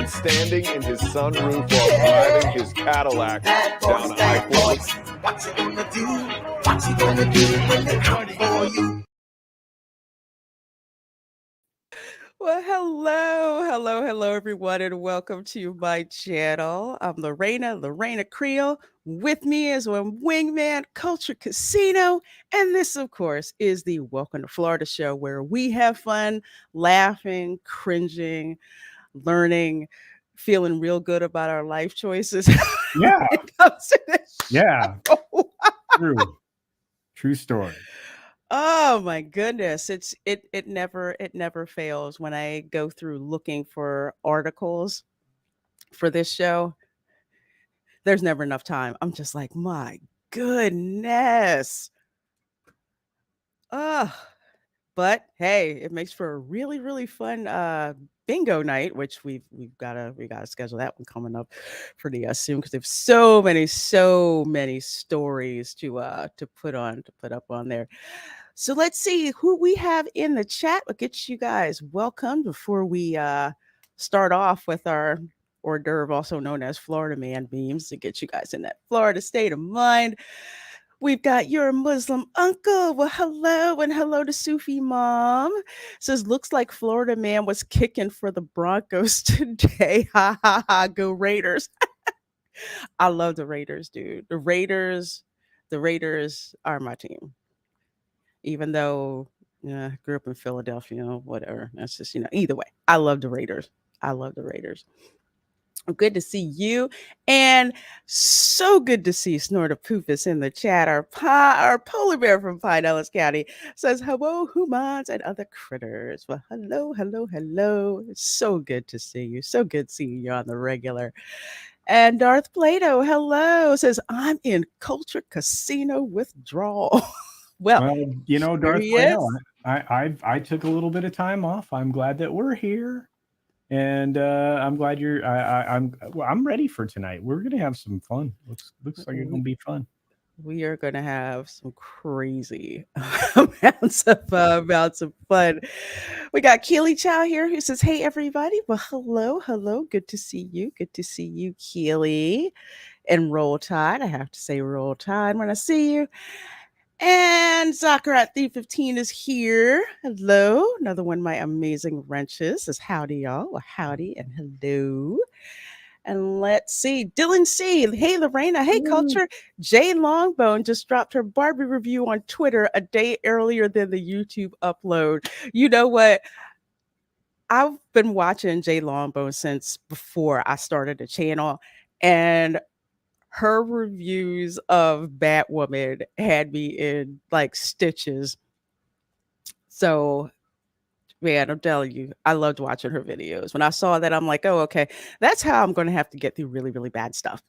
man standing in his sunroof while driving his Cadillac down I-40. What you gonna do? What you gonna do when they come for you? Well, hello, everyone, and welcome to my channel. I'm Lorena Creole. With me is my wingman, Culture Casino, and this, of course, is the Welcome to Florida show, where we have fun, laughing, cringing, learning, feeling real good about our life choices. Yeah. When it comes to this Yeah. show. True story. Oh my goodness. It never fails when I go through looking for articles for this show. There's never enough time. I'm just like, my goodness. But hey, it makes for a really fun bingo night, which we gotta schedule that one coming up pretty soon, because there's so many stories to put up on there. So let's see who we have in the chat. We'll get you guys welcome before we start off with our hors d'oeuvre, also known as Florida Man memes, to get you guys in that Florida state of mind. We've got your Muslim uncle. Well, hello, and hello to Sufi mom. Says, looks like Florida Man was kicking for the Broncos today. Ha ha ha, go Raiders. I love the Raiders, dude. The Raiders are my team. Even though I grew up in Philadelphia, whatever. That's just, either way. I love the Raiders. Good to see you. And so good to see Snortapoofus in the chat. Our polar bear from Pinellas County says, hello, humans and other critters. Well, hello. It's so good to see you. So good seeing you on the regular. And Darth Plato, hello, says, I'm in Culture Casino withdrawal. Well, Darth Plato, I took a little bit of time off. I'm glad that we're here. And I'm glad I'm ready for tonight. We're gonna have some fun. Looks like it's gonna be fun. We are gonna have some crazy amounts of fun. We got Keely Chow here who says, "Hey everybody!" Well, hello. Good to see you, Keely. And Roll Tide. I have to say Roll Tide when I see you. And Sakura at 315 is here. Hello. Another one of my amazing wrenches says, howdy, y'all. Well, howdy and hello. And let's see. Dylan C. Hey, Lorena. Hey, Culture. Jay Longbone just dropped her Barbie review on Twitter a day earlier than the YouTube upload. You know what? I've been watching Jay Longbone since before I started the channel. And her reviews of Batwoman had me in like stitches. So, man, I'm telling you, I loved watching her videos. When I saw that, I'm like, oh, okay, that's how I'm going to have to get through really, really bad stuff.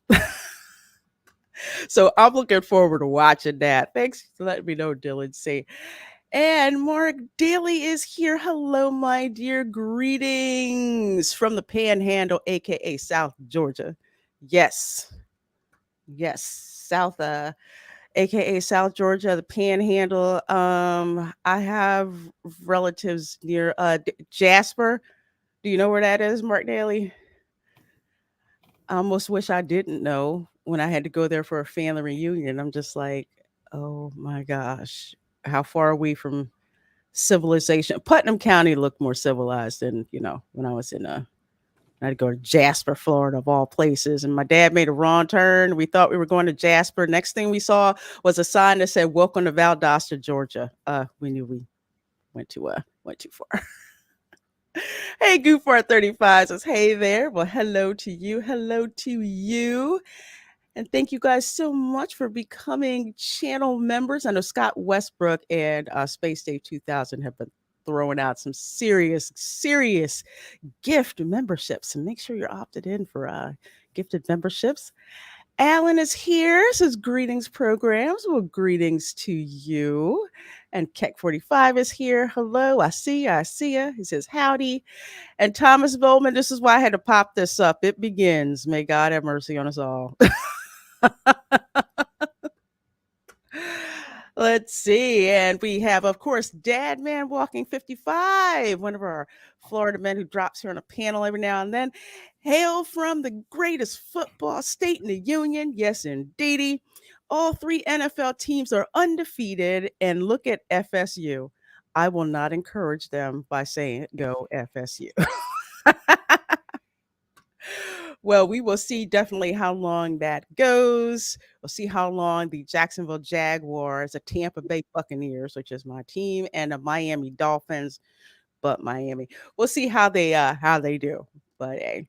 So I'm looking forward to watching that. Thanks for letting me know, Dylan C. And Mark Daly is here. Hello, my dear. Greetings from the Panhandle, aka South Georgia. Yes, South, aka South Georgia, the Panhandle. I have relatives near Jasper. Do you know where that is, Mark Daly? I almost wish I didn't know when I had to go there for a family reunion. I'm just like, oh my gosh, how far are we from civilization? Putnam County looked more civilized than, when I was in I had to go to Jasper, Florida, of all places. And my dad made a wrong turn. We thought we were going to Jasper. Next thing we saw was a sign that said, welcome to Valdosta, Georgia. We knew we went too far. Hey, Goofar35 says, hey there. Well, hello to you. And thank you guys so much for becoming channel members. I know Scott Westbrook and Space Day 2000 have been throwing out some serious gift memberships, and make sure you're opted in for gifted memberships. Alan is here, says greetings programs. Well, greetings to you. And Keck45 is here. Hello, I see ya. He says howdy. And Thomas Bowman, this is why I had to pop this up. It begins. May God have mercy on us all. Let's see. And we have, of course, Dad Man Walking 55, one of our Florida men who drops here on a panel every now and then. Hail from the greatest football state in the union. Yes, indeedy. All three NFL teams are undefeated. And look at FSU. I will not encourage them by saying, go FSU. Well, we will see definitely how long that goes. We'll see how long the Jacksonville Jaguars, the Tampa Bay Buccaneers, which is my team, and the Miami Dolphins, but Miami. We'll see how they do. But hey,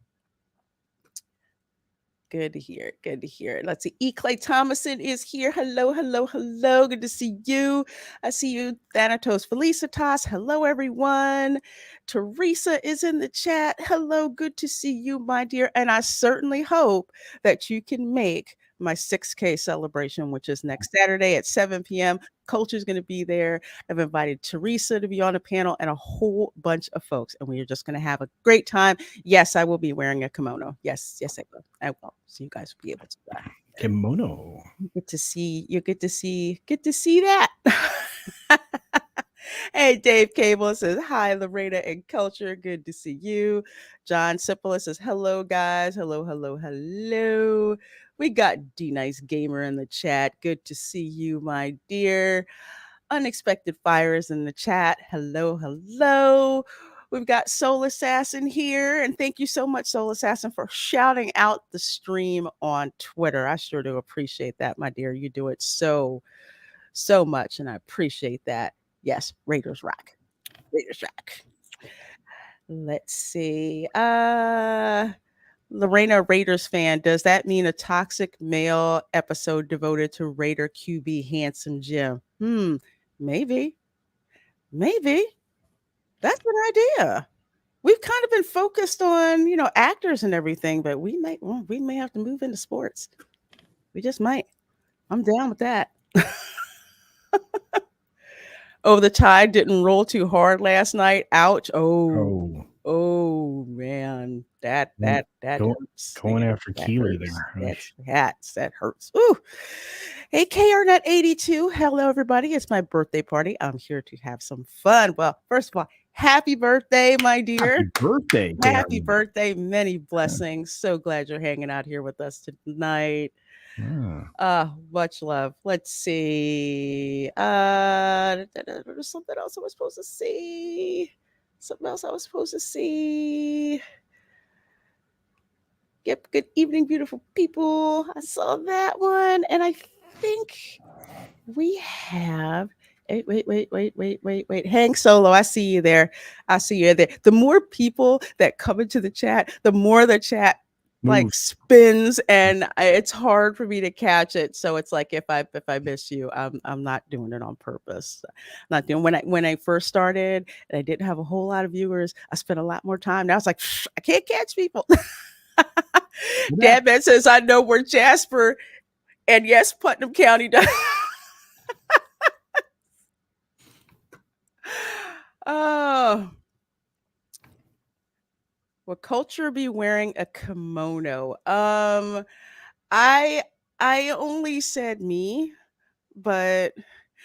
good to hear. Good to hear. Let's see. E. Clay Thomason is here. Hello, hello, hello. Good to see you. I see you, Thanatos Felicitas. Hello, everyone. Teresa is in the chat. Hello, good to see you, my dear. And I certainly hope that you can make my 6K celebration, which is next Saturday at 7 p.m. Culture's going to be there. I've invited Teresa to be on the panel and a whole bunch of folks, and we are just going to have a great time. Yes, I will be wearing a kimono. Yes, I will. I will. So you guys will be able to kimono. You get to see that. Hey, Dave Cable says, hi, Lorena and Culture. Good to see you. John Sipola says, hello, guys. Hello, hello, hello. We got D Nice Gamer in the chat. Good to see you, my dear. Unexpected Fires in the chat. Hello, hello. We've got Soul Assassin here. And thank you so much, Soul Assassin, for shouting out the stream on Twitter. I sure do appreciate that, my dear. You do it so much, and I appreciate that. Yes, Raiders rock. Raiders rock. Let's see. Lorena, Raiders fan, does that mean a toxic male episode devoted to Raider QB Handsome Jim? Maybe. That's an idea. We've kind of been focused on, actors and everything, but we may have to move into sports. We just might. I'm down with that. Oh, the Tide didn't roll too hard last night. Ouch. Oh man. That hurts. Going Man. after That Keely hurts. there. That hurts. Ooh. Hey, KRNet82. Hello, everybody. It's my birthday party. I'm here to have some fun. Well, first of all, happy birthday, my dear. Happy birthday. Happy birthday. Many blessings. So glad you're hanging out here with us tonight. Much love. Let's see. There's something else I was supposed to see. Yep. Good evening, beautiful people. I saw that one. And I think we have. Wait. Hank Solo, I see you there. The more people that come into the chat, the more the chat like spins, and it's hard for me to catch it. So it's like if I miss you, I'm not doing it on purpose. Not doing when I first started and I didn't have a whole lot of viewers, I spent a lot more time. Now it's like I can't catch people. Dad Man says I know where Jasper and yes, Putnam County does. Oh. Will Culture be wearing a kimono? I only said me, but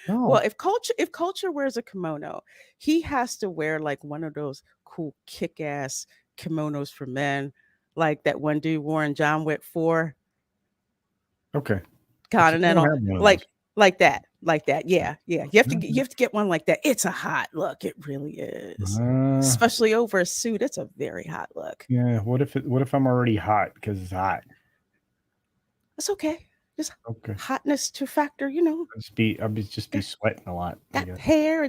well, if Culture wears a kimono, he has to wear like one of those cool kick-ass kimonos for men, like that one dude wore in John Wick 4. Okay. Continental, like that. Yeah. You have to get one like that. It's a hot look. It really is. Especially over a suit. It's a very hot look. Yeah. What if I'm already hot because it's hot? That's okay. Just hotness to factor, I'll just be sweating a lot. That hair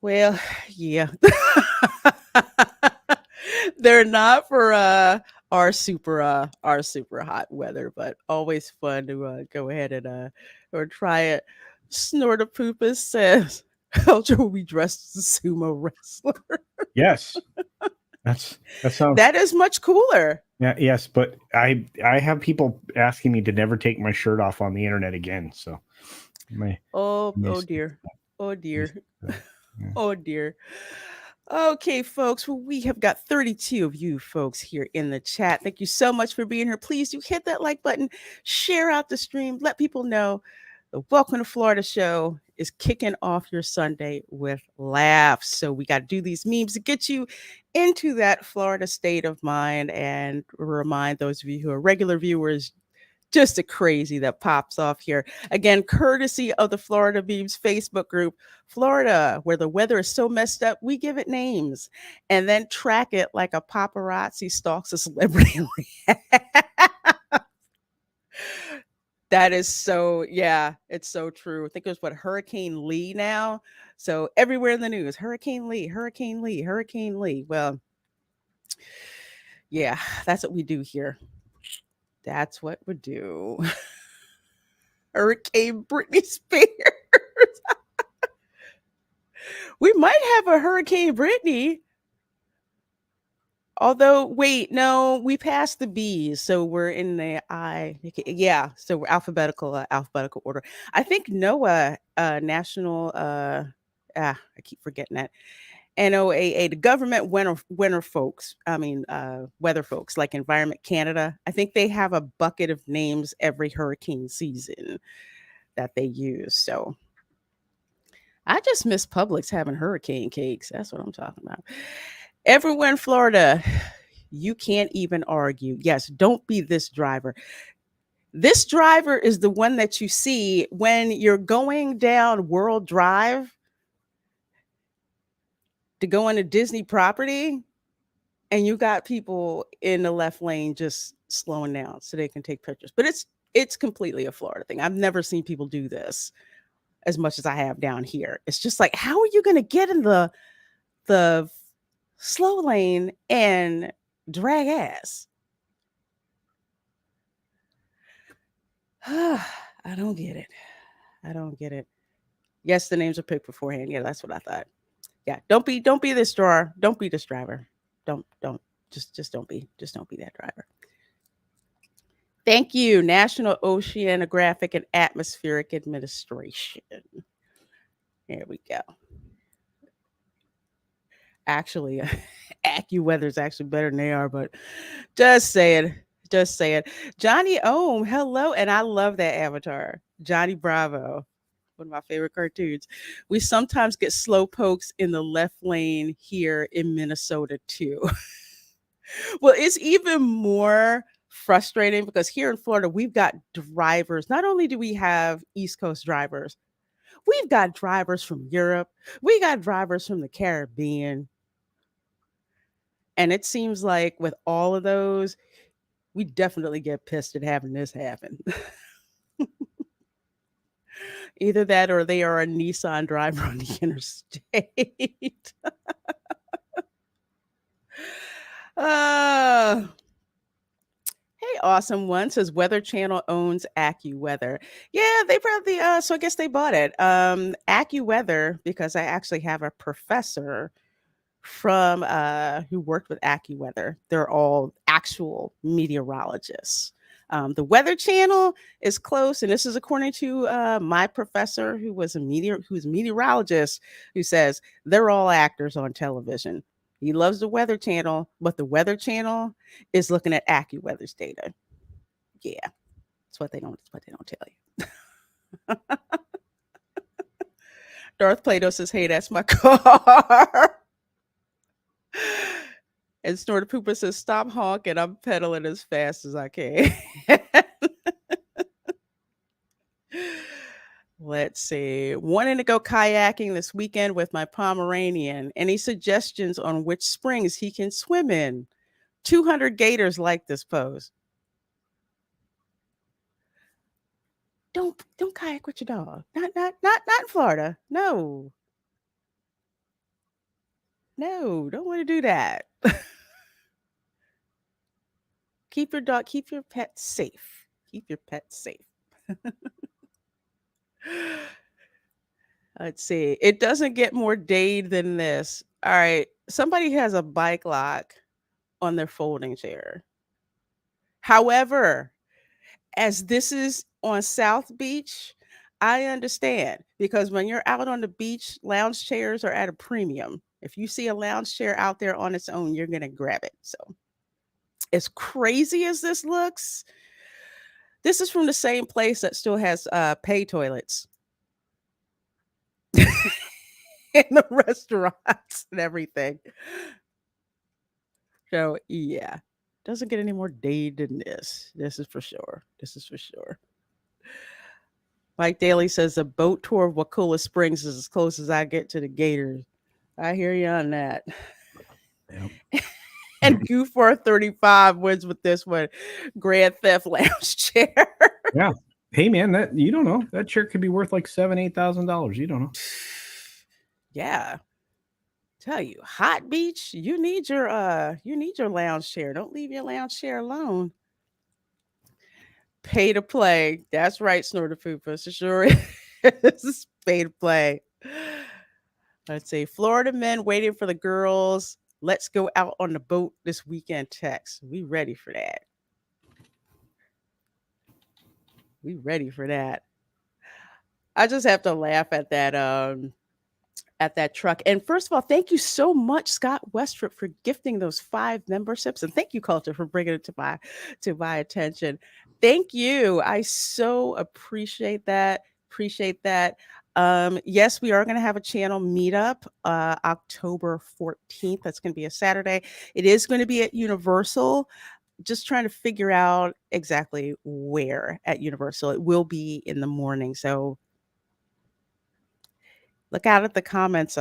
well, yeah. They're not for our super hot weather, but always fun to go ahead and or try it. Snorta Poopus says Culture will be dressed as a sumo wrestler. Yes. That is much cooler. Yeah, yes, but I have people asking me to never take my shirt off on the internet again. So oh dear. Oh dear. Okay, folks. Well, we have got 32 of you folks here in the chat. Thank you so much for being here. Please do hit that like button, share out the stream, let people know The Welcome to Florida show is kicking off your Sunday with laughs. So we got to do these memes to get you into that Florida state of mind and remind those of you who are regular viewers just a crazy that pops off here. Again, courtesy of the Florida Memes Facebook group, Florida, where the weather is so messed up, we give it names and then track it like a paparazzi stalks a celebrity. That is so, yeah, it's so true. I think it was what Hurricane Lee now. So everywhere in the news, Hurricane Lee, Hurricane Lee, Hurricane Lee. Well, yeah, that's what we do here. That's what we do. Hurricane Britney Spears. We might have a Hurricane Britney. Although, wait, no, we passed the B's, so we're in the I. Yeah, so we're alphabetical order. I think NOAA, national, I keep forgetting that. NOAA, the government winter folks. I mean, weather folks like Environment Canada. I think they have a bucket of names every hurricane season that they use. So I just miss Publix having hurricane cakes. That's what I'm talking about. Everywhere in Florida, you can't even argue. Yes, don't be this driver. This driver is the one that you see when you're going down World Drive to go on a Disney property, and you got people in the left lane just slowing down so they can take pictures. But it's completely a Florida thing. I've never seen people do this as much as I have down here. It's just like, how are you going to get in the slow lane and drag ass? I don't get it. I don't get it. Yes, the names are picked beforehand. Yeah, that's what I thought. Yeah, don't be this drawer. Don't be this driver. Don't just don't be that driver. Thank you, National Oceanographic and Atmospheric Administration. There we go. Actually, AccuWeather is actually better than they are, but just say it. Just say it. Johnny Ohm, hello. And I love that avatar. Johnny Bravo, one of my favorite cartoons. We sometimes get slow pokes in the left lane here in Minnesota, too. Well, it's even more frustrating because here in Florida, we've got drivers. Not only do we have East Coast drivers, we've got drivers from Europe, we got drivers from the Caribbean. And it seems like with all of those, we definitely get pissed at having this happen. Either that or they are a Nissan driver on the interstate. uh, hey, awesome one says Weather Channel owns AccuWeather. Yeah, they probably so I guess they bought it. AccuWeather, because I actually have a professor from who worked with AccuWeather. They're all actual meteorologists. The Weather Channel is close, and this is according to my professor, who's a meteorologist, who says they're all actors on television. He loves the Weather Channel, but the Weather Channel is looking at AccuWeather's data. Yeah, that's what they don't tell you. Darth Plato says, "Hey, that's my car." And Snorter Pooper says, "Stop honking. I'm pedaling as fast as I can." Let's see. Wanting to go kayaking this weekend with my Pomeranian. Any suggestions on which springs he can swim in? 200 gators like this pose. Don't kayak with your dog. Not in Florida. No. No, don't want to do that. Keep your pet safe. Keep your pet safe. Let's see. It doesn't get more dade than this. All right. Somebody has a bike lock on their folding chair. However, as this is on South Beach, I understand because when you're out on the beach, lounge chairs are at a premium. If you see a lounge chair out there on its own, you're going to grab it. So, as crazy as this looks, This is from the same place that still has pay toilets in the restaurants and everything. So yeah, doesn't get any more Dade than this. This is for sure. This is for sure. Mike Daly says a boat tour of Wakulla Springs is as close as I get to the Gators. I hear you on that. Yep. And Goof 35 wins with this one. Grand Theft Lounge chair. Yeah. Hey man, that you don't know. That chair could be worth like $7,000-8,000. You don't know. Yeah. Tell you, Hot Beach, you need your lounge chair. Don't leave your lounge chair alone. Pay to play. That's right, Snorter Fupa. Sure is pay to play. Let's see. Florida men waiting for the girls. Let's go out on the boat this weekend text. We ready for that. We ready for that. I just have to laugh at that truck. And first of all, thank you so much, Scott Westrop, for gifting those 5 memberships. And thank you, Culture, for bringing it to my attention. Thank you. I so appreciate that. Yes, we are going to have a channel meetup October 14th. That's going to be a Saturday. It is going to be at Universal. Just trying to figure out exactly where at Universal. It will be in the morning. So look out at the comments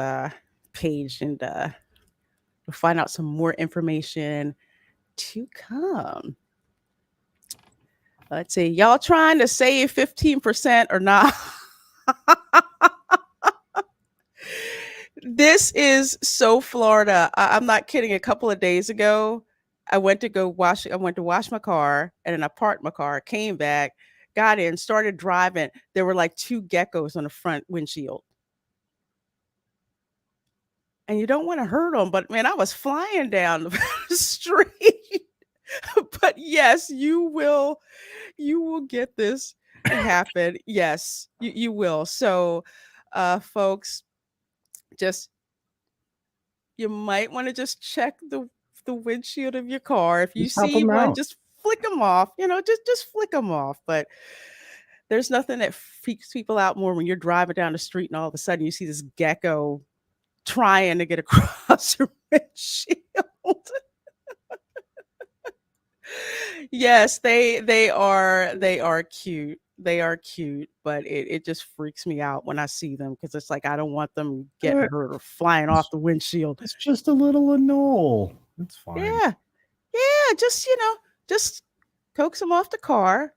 page and we'll find out some more information to come. Let's see. Y'all trying to save 15% or not? This is so Florida. I'm not kidding. A couple of days ago, I went to wash my car, and then I parked my car, came back, got in, started driving. There were like 2 geckos on the front windshield. And you don't want to hurt them, but man, I was flying down the street. But yes, you will get this happen. Yes, you will. So folks, just you might want to just check the windshield of your car. If you Just help see 'em one, out. just flick them off. Just flick them off. But there's nothing that freaks people out more when you're driving down the street and all of a sudden you see this gecko trying to get across your windshield. Yes, they are cute. They are cute, but it just freaks me out when I see them because it's like I don't want them getting hurt or flying off the windshield. It's just a little anole. It's fine. Yeah. Just coax them off the car.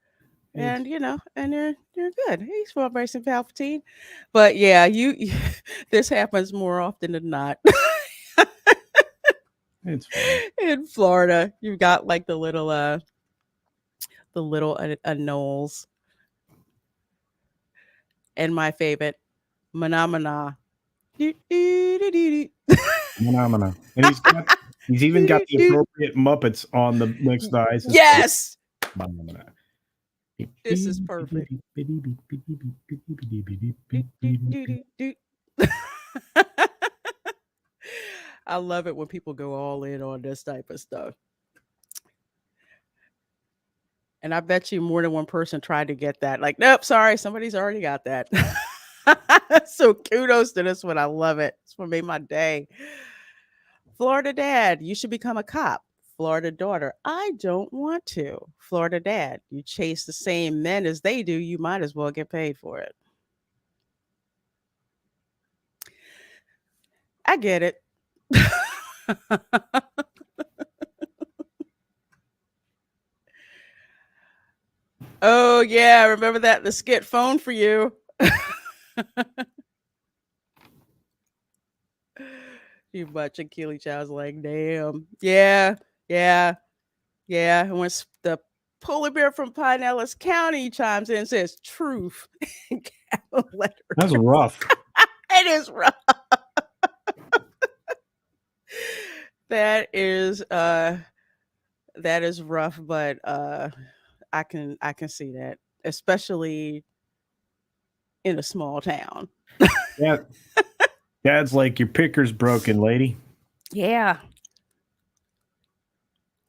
And and you're good. He's from Racing Palpatine. But yeah, this happens more often than not. It's fine. In Florida, you've got like the little anoles. And my favorite, Manamana. Phenomena. And he's even got the appropriate Muppets on the next to eyes. Yes. Phenomena. This is perfect. I love it when people go all in on this type of stuff. And I bet you more than one person tried to get that. Like, nope, sorry, somebody's already got that. So kudos to this one. I love it. This one made my day. Florida dad, you should become a cop. Florida daughter, I don't want to. Florida dad, you chase the same men as they do. You might as well get paid for it. I get it. Oh yeah, remember that the skit phone for you. You watching Keely Chow's like, damn. Yeah. And when the polar bear from Pinellas County chimes in and says truth. That's rough. It is rough. That is rough, but I can see that, especially in a small town. Yeah. Dad's like, your picker's broken, lady. Yeah.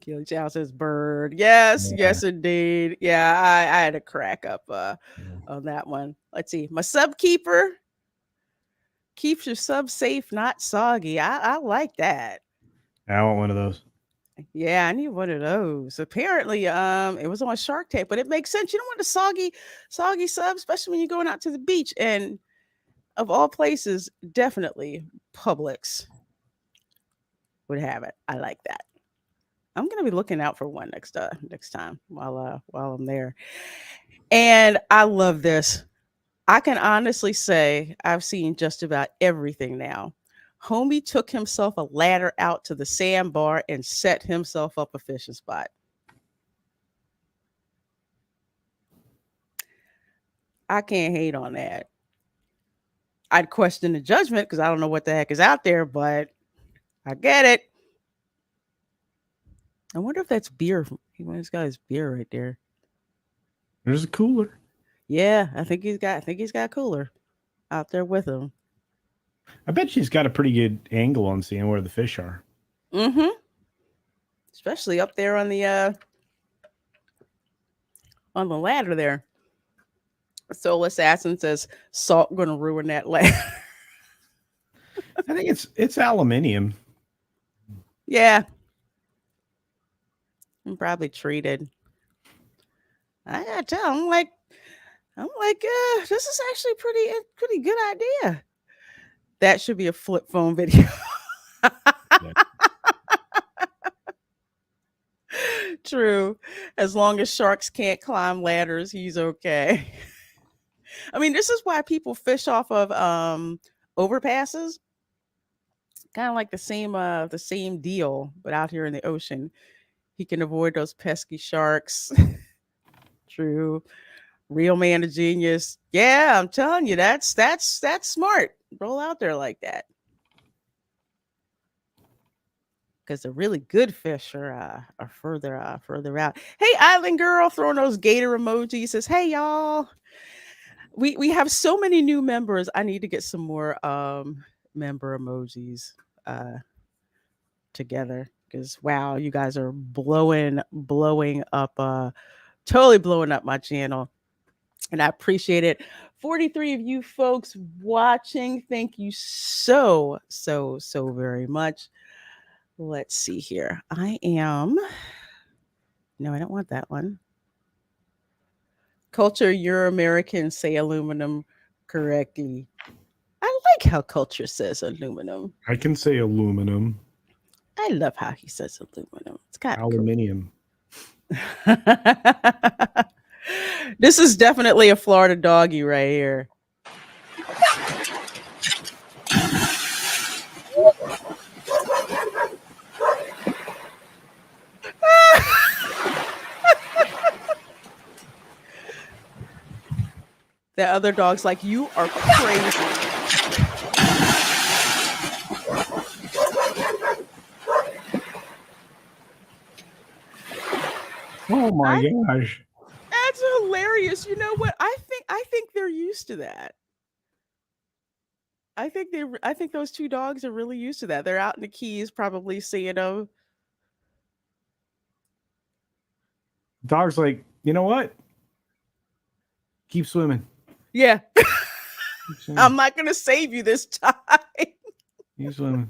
Keely Chow says bird. Yes, Yeah. yes, indeed. Yeah, I had a crack up on that one. Let's see. My sub keeper keeps your sub safe, not soggy. I like that. I want one of those. Yeah, I need one of those. Apparently, it was on Shark Tank, but it makes sense. You don't want a soggy sub, especially when you're going out to the beach. And of all places, definitely Publix would have it. I like that. I'm gonna be looking out for one next time while I'm there. And I love this. I can honestly say I've seen just about everything now. Homie took himself a ladder out to the sandbar and set himself up a fishing spot. I can't hate on that. I'd question the judgment because I don't know what the heck is out there, but I get it. I wonder if that's beer. He's got his beer right there. There's a cooler. Yeah, I think he's got a cooler out there with him. I bet she's got a pretty good angle on seeing where the fish are. Mm-hmm. Especially up there on the ladder there. Soul Assassin says salt gonna ruin that ladder. I think it's aluminium. Yeah. I'm probably treated. I gotta tell, I'm like, this is actually pretty good idea. That should be a flip phone video. True. As long as sharks can't climb ladders, he's okay. I mean, this is why people fish off of overpasses. Kind of like the same deal, but out here in the ocean. He can avoid those pesky sharks. True. Real man of genius. Yeah, I'm telling you, that's smart. Roll out there like that. Because the really good fish are further out. Hey, Island Girl, throwing those gator emojis, says, "Hey y'all, we have so many new members. I need to get some more member emojis together because wow, you guys are blowing up, totally blowing up my channel, and I appreciate it. 43 of you folks watching, thank you so very much. Let's see here. No, I don't want that one. Culture, you're American, say aluminum correctly. I like how Culture says aluminum. I can say aluminum. I love how he says aluminum. It's got aluminium. Cool. This is definitely a Florida doggy right here. The other dog's like, you are crazy. Oh my gosh. That's hilarious. You know what? I think they're used to that. I think those two dogs are really used to that. They're out in the Keys probably seeing them. Dog's like, you know what? Keep swimming. Yeah. I'm not going to save you this time. Keep swimming.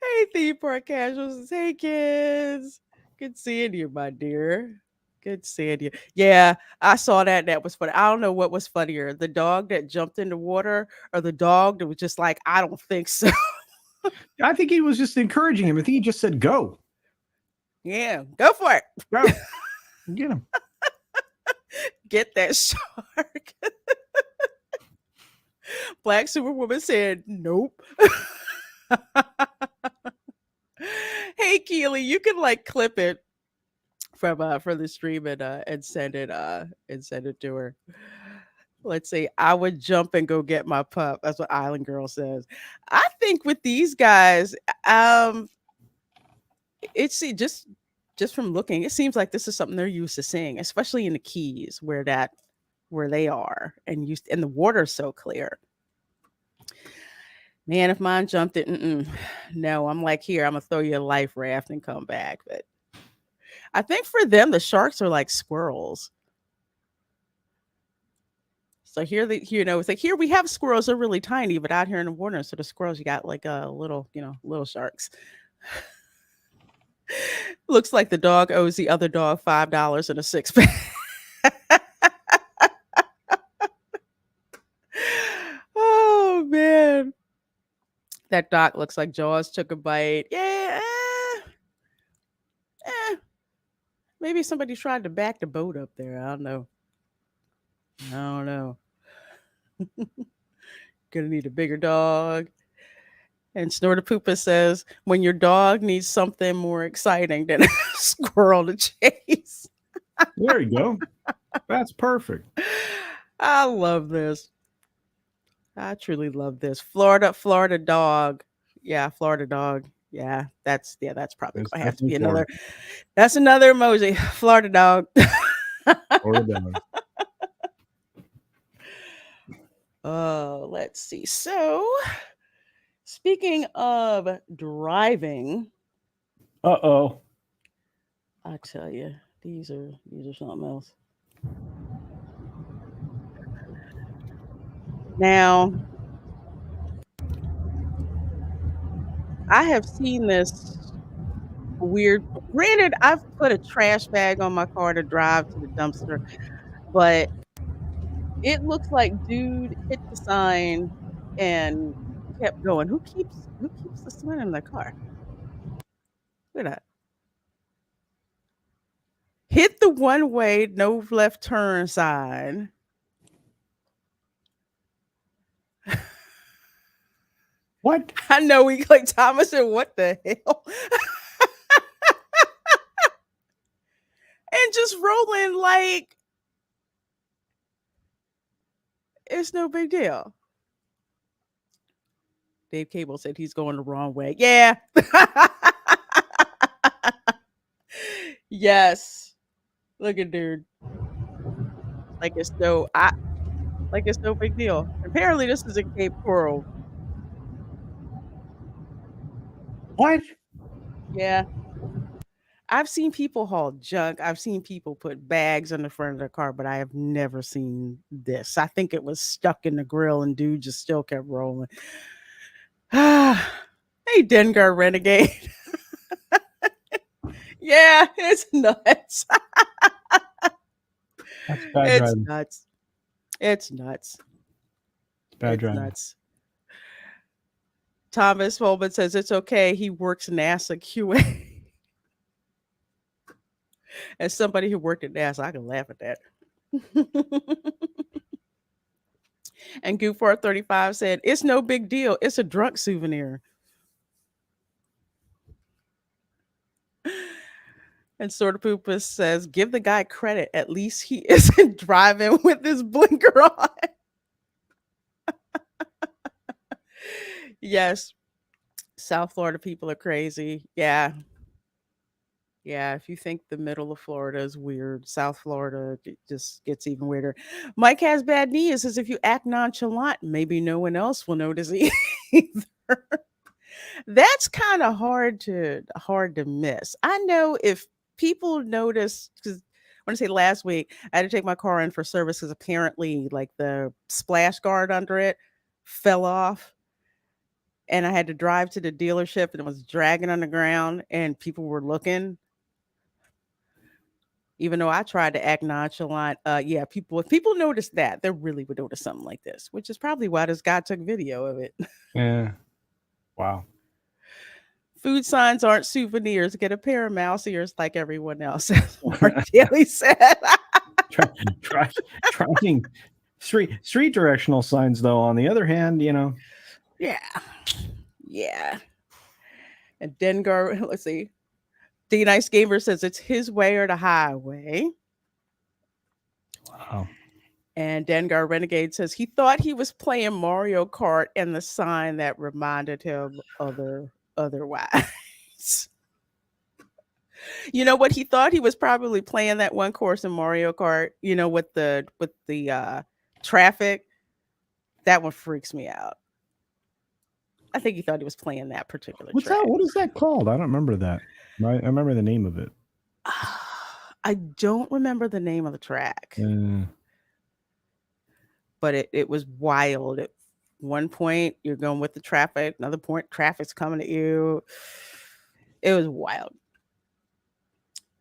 Hey, theme park casuals. Hey, kids. Good seeing you, my dear. Good seeing you. Yeah, I saw that. That was funny. I don't know what was funnier, the dog that jumped in the water or the dog that was just like, I don't think so. I think he was just encouraging him. I think he just said, go. Yeah, go for it. Go. Get him. Get that shark. Black Superwoman said, nope. Hey, Keely, you can like clip it from the stream and send it to her. Let's see. I would jump and go get my pup. That's what Island Girl says. I think with these guys, it's just from looking, it seems like this is something they're used to seeing, especially in the Keys where they are, and the water's so clear. Man, if mine jumped it, no, I'm like, here, I'm gonna throw you a life raft and come back. But I think for them, the sharks are like squirrels. So here, it's like here we have squirrels. They're really tiny, but out here in the water, so the squirrels, you got like a little, little sharks. Looks like the dog owes the other dog $5 and a six pack. Oh man, that dock looks like Jaws took a bite. Yeah, eh, maybe somebody tried to back the boat up there. I don't know. I don't know. Gonna need a bigger dog. And Snortapoopa says, when your dog needs something more exciting than a squirrel to chase. There you go. That's perfect. I love this. I truly love this. Florida dog. Yeah, Florida dog. Yeah, that's probably It's gonna have to be definitely another. Florida. That's another emoji. Florida dog. Florida dog. Let's see. So, speaking of driving, Uh-oh. I tell you, these are something else. Now, I have seen this weird. Granted, I've put a trash bag on my car to drive to the dumpster, but it looks like dude hit the sign and kept going. Who keeps the sign in their car? Look at that. Hit the one way, no left turn sign. What? I know we like Thomas said, what the hell? And just rolling like it's no big deal. Dave Cable said he's going the wrong way. Yeah. Yes. Look at dude. Like it's no big deal. Apparently this is in Cape Coral. What? Yeah. I've seen people haul junk. I've seen people put bags on the front of their car, but I have never seen this. I think it was stuck in the grill and dude just still kept rolling. Hey, Dengar Renegade. Yeah, it's nuts. That's bad It's driving. nuts. It's nuts. Bad It's driving. nuts. Thomas Holman says it's okay. He works NASA QA. As somebody who worked at NASA, I can laugh at that. And Goof435 said, it's no big deal. It's a drunk souvenir. And Sortapoopa says, give the guy credit. At least he isn't driving with his blinker on. Yes. South Florida people are crazy. Yeah. Yeah, if you think the middle of Florida is weird, South Florida it just gets even weirder. Mike has bad knees. Says if you act nonchalant, maybe no one else will notice either. That's kind of hard to miss. I know if people notice because I want to say last week I had to take my car in for service because apparently like the splash guard under it fell off and I had to drive to the dealership and it was dragging on the ground and people were looking. Even though I tried to act nonchalant, yeah, if people notice that, they really would notice something like this, which is probably why this guy took video of it. Yeah. Wow. Food signs aren't souvenirs. Get a pair of mouse ears like everyone else. Mark Daly said. Trying street directional signs, though, on the other hand, Yeah. Yeah. And Dengar, let's see. D Nice Gamer says it's his way or the highway. Wow. And Dengar Renegade says he thought he was playing Mario Kart and the sign that reminded him otherwise. You know what? He thought he was probably playing that one course in Mario Kart, with the traffic. That one freaks me out. I think he thought he was playing that particular What's track. that? What is that called? I don't remember that. I remember the name of it. I don't remember the name of the track, but it was wild. At one point, you're going with the traffic. Another point, traffic's coming at you. It was wild.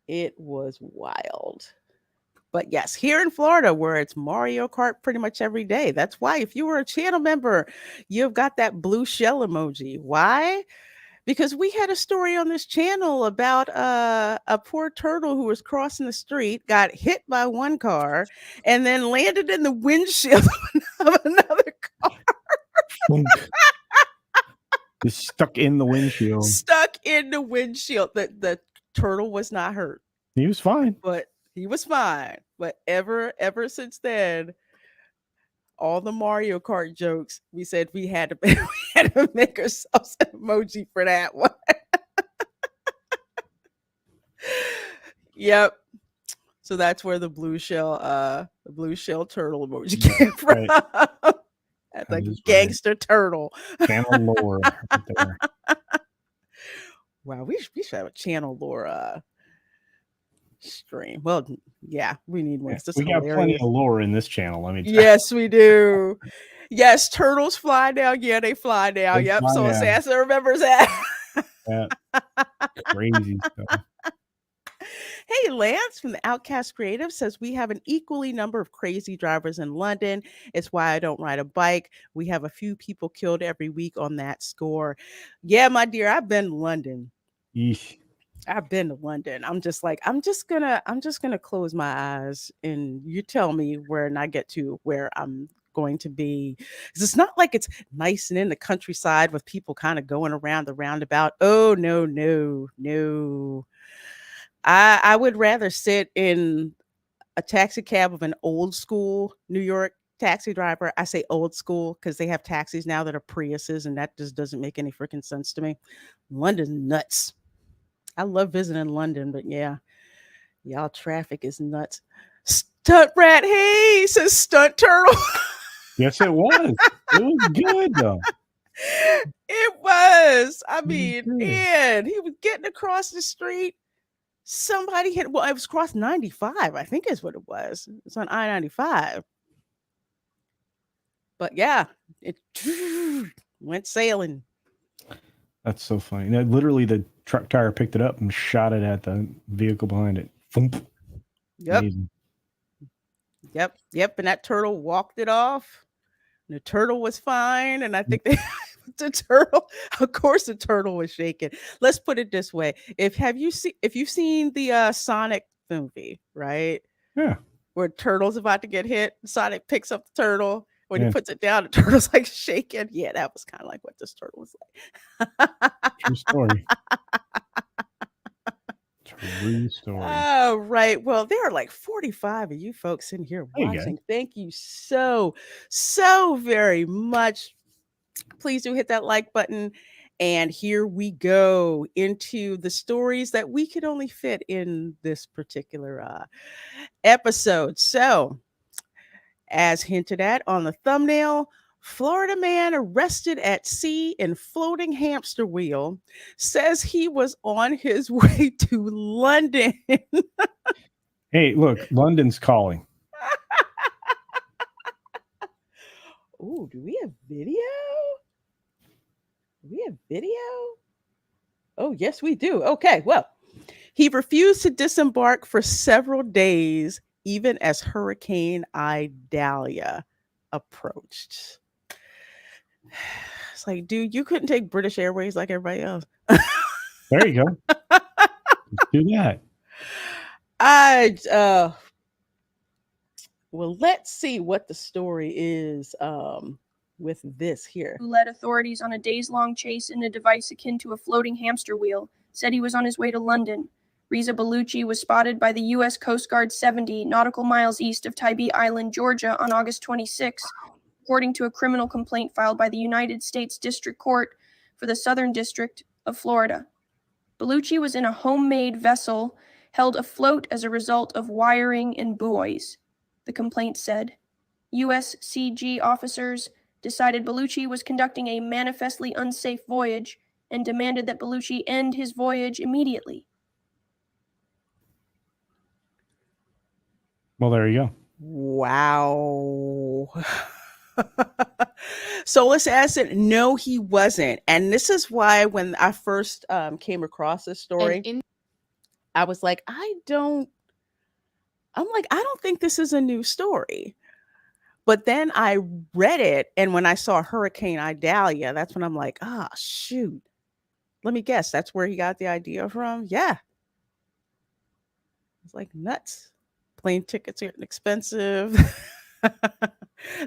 It was wild. But yes, here in Florida, where it's Mario Kart pretty much every day. That's why if you were a channel member, you've got that blue shell emoji. Why? Because we had a story on this channel about a poor turtle who was crossing the street, got hit by one car, and then landed in the windshield of another car. Just stuck in the windshield. Stuck in the windshield. The turtle was not hurt. He was fine. But he was fine. But ever since then, all the Mario Kart jokes, we said we had to make ourselves an emoji for that one. Yep. So that's where the blue shell turtle emoji came from. Right. Like gangster turtle. Channel lore right there. Wow, we should have a channel lore stream. Well, yeah, we need one. Yeah, we got plenty of lore in this channel. Let me tell you. Yes, we do. Yes, turtles fly down. Yeah, they fly down. They Yep. fly So down. Assassin remembers that. Yeah. Crazy stuff. Hey, Lance from the Outcast Creative says we have an equally number of crazy drivers in London. It's why I don't ride a bike. We have a few people killed every week on that score. Yeah, my dear, I've been to London. Yeesh. I've been to London. I'm just gonna close my eyes and you tell me where and I get to where I'm going to be. Because it's not like it's nice and in the countryside with people kind of going around the roundabout. Oh no. I would rather sit in a taxi cab of an old school New York taxi driver. I say old school because they have taxis now that are Priuses, and that just doesn't make any freaking sense to me. London's nuts. I love visiting London, but yeah, y'all traffic is nuts. Stunt rat, hey, says stunt turtle. Yes, it was. It was good though. It was. I mean, and he was getting across the street. Somebody hit. Well, it was across 95. I think is what it was. It's on I-95. But yeah, it went sailing. That's so funny. Now, literally, the truck tire picked it up and shot it at the vehicle behind it. Thump. Yep. Amazing. Yep. And that turtle walked it off. The turtle was fine, and I think the turtle, of course, the turtle was shaking. Let's put it this way: if you've seen the Sonic movie, right? Yeah. Where turtle's about to get hit, Sonic picks up the turtle. When he puts it down, the turtle's like shaking. Yeah, that was kind of like what this turtle was like. True story. True story. Oh, right. Well, there are like 45 of you folks in here watching. Thank you so very much. Please do hit that like button. And here we go into the stories that we could only fit in this particular episode. So, as hinted at on the thumbnail, Florida man arrested at sea in floating hamster wheel says he was on his way to London. Hey, look, London's calling. Oh, do we have video? Oh, yes, we do. Okay, well, he refused to disembark for several days, even as Hurricane Idalia approached. It's like, dude, you couldn't take British Airways like everybody else. There you go. Let's do that. Well, let's see what the story is with this here. Who led authorities on a days-long chase in a device akin to a floating hamster wheel, said he was on his way to London. Reza Bellucci was spotted by the U.S. Coast Guard 70 nautical miles east of Tybee Island, Georgia, on August 26, according to a criminal complaint filed by the United States District Court for the Southern District of Florida. Bellucci was in a homemade vessel held afloat as a result of wiring and buoys, the complaint said. USCG officers decided Bellucci was conducting a manifestly unsafe voyage and demanded that Bellucci end his voyage immediately. Well, there you go. Wow. Solus acid, no, he wasn't. And this is why when I first came across this story, I was like, I don't think this is a new story. But then I read it, and when I saw Hurricane Idalia, that's when I'm like, ah, shoot. Let me guess, that's where he got the idea from? Yeah. It's like nuts. Plane tickets are expensive.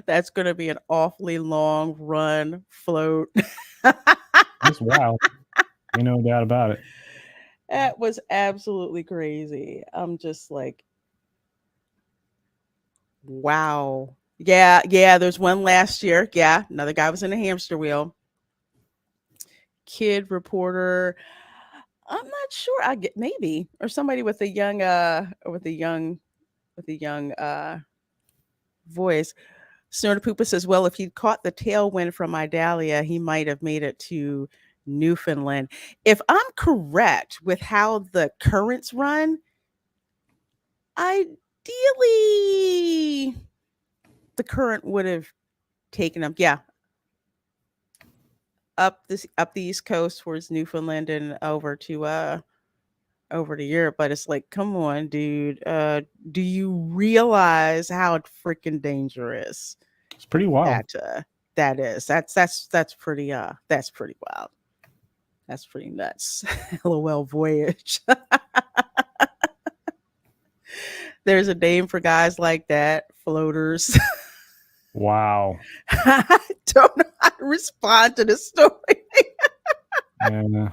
That's going to be an awfully long run float. That's wild. Ain't no doubt about it. That was absolutely crazy. I'm just like, wow. Yeah, there's one last year. Yeah, another guy was in a hamster wheel. Kid reporter. I'm not sure. I get maybe or somebody with a young voice. Snorter Poopa says, well, if he'd caught the tailwind from Idalia, he might have made it to Newfoundland. If I'm correct with how the currents run, ideally the current would have taken him, up the East Coast towards Newfoundland and over to Europe. But it's like, come on, dude. Do you realize how freaking dangerous It's pretty wild. that is? That's pretty wild. That's pretty nuts. LOL voyage. There's a name for guys like that, floaters. Wow. I don't know how to respond to this story. Yeah. And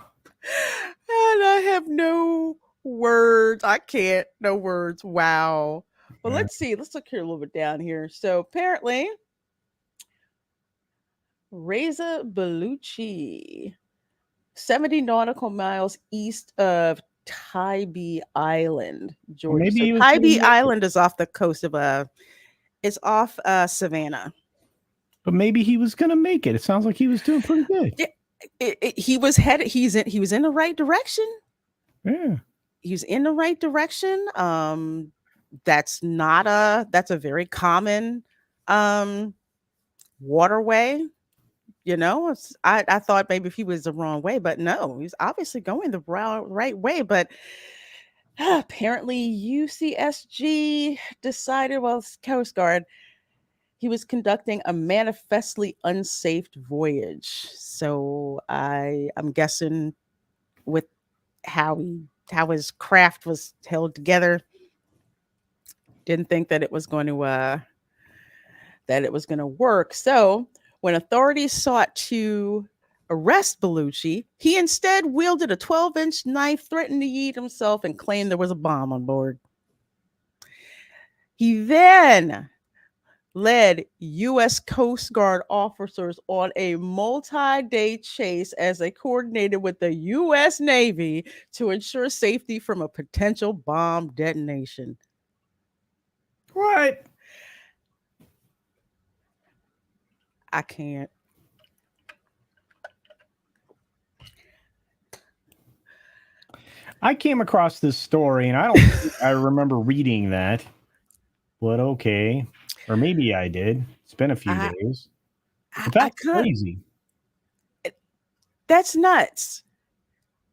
I have no words. I can't. No words. Wow. Well, Yeah. let's see. Let's look here a little bit down here. So apparently, Reza Bellucci, 70 nautical miles east of Tybee Island, Georgia. maybe he So was Tybee gonna make Island is off the coast of it's off Savannah. But maybe he was gonna make it. It sounds like he was doing pretty good. He was headed. He was in the right direction. Yeah. He's in the right direction. That's a very common waterway. You know, I thought maybe if he was the wrong way, but no, he's obviously going the right way. But apparently, UCSG decided, well, it's Coast Guard, he was conducting a manifestly unsafe voyage. So I'm guessing with how his craft was held together, didn't think that it was going to work. So when authorities sought to arrest Bellucci, he instead wielded a 12-inch knife, threatened to eat himself, and claimed there was a bomb on board. He then led U.S. Coast Guard officers on a multi-day chase as they coordinated with the U.S. Navy to ensure safety from a potential bomb detonation. What? I can't. I came across this story, and I don't think I remember reading that. But okay. Or maybe I did. It's been a few days. But that's crazy. That's nuts.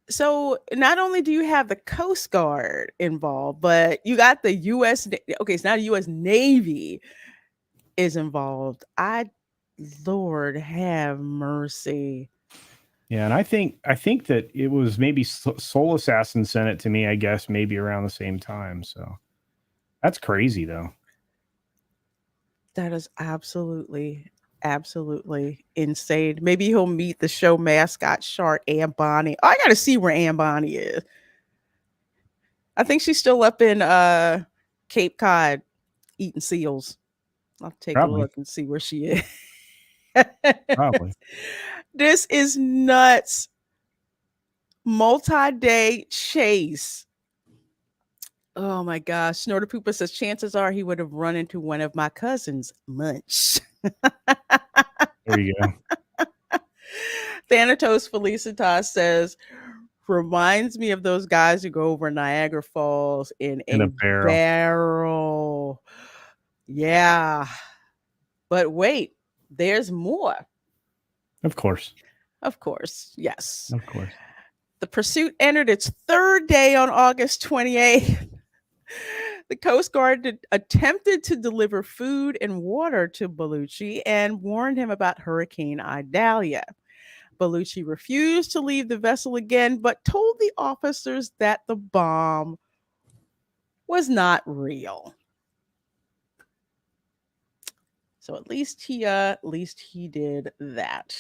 So not only do you have the Coast Guard involved, but you got the U.S. Okay, it's now the U.S. Navy is involved. Lord have mercy. Yeah, and I think that it was maybe Soul Assassin sent it to me, I guess, maybe around the same time. So that's crazy, though. That is absolutely insane. Maybe he'll meet the show mascot shark, Ann Bonny. Oh, I got to see where Ann Bonny is. I think she's still up in Cape Cod eating seals. I'll take a look and see where she is. Probably. This is nuts. Multi-day chase. Oh my gosh. Snorter Poopa says chances are he would have run into one of my cousins. Munch. There you go. Thanatos Felicitas says, reminds me of those guys who go over Niagara Falls in In a a barrel. barrel. Yeah. But wait, there's more. Of course. Of course. Yes. Of course. The pursuit entered its third day on August 28th. The Coast Guard attempted to deliver food and water to Bellucci and warned him about Hurricane Idalia. Bellucci refused to leave the vessel again, but told the officers that the bomb was not real. So at least he did that.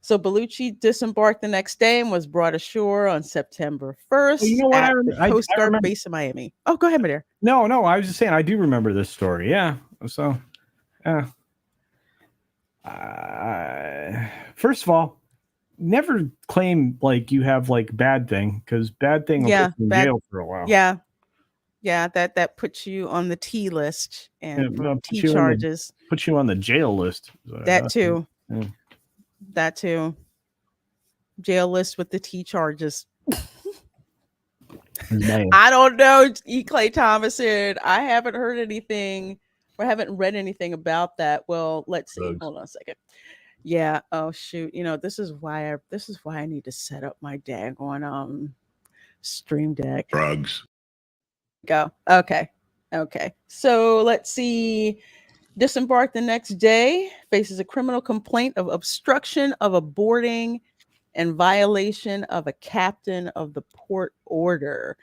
So Bellucci disembarked the next day and was brought ashore on September 1st Well, you know what? at the Coast Guard remember. base in Miami. Oh, go ahead, Madeira. No, I was just saying I do remember this story. Yeah. So, first of all, never claim like you have like bad thing, because bad thing will put you in jail for a while. Yeah, that puts you on the T list and for put T you charges. Put you on the jail list. That too. Yeah. That too. Jail list with the T charges. I don't know, E. Clay Thomas said, I haven't heard anything or haven't read anything about that. Well, let's see. Hold on a second. Yeah. Oh shoot. You know, this is why I need to set up my daggone Stream Deck. Drugs. Go. Okay. So let's see. Disembarked the next day, faces a criminal complaint of obstruction of a boarding and violation of a captain of the port order.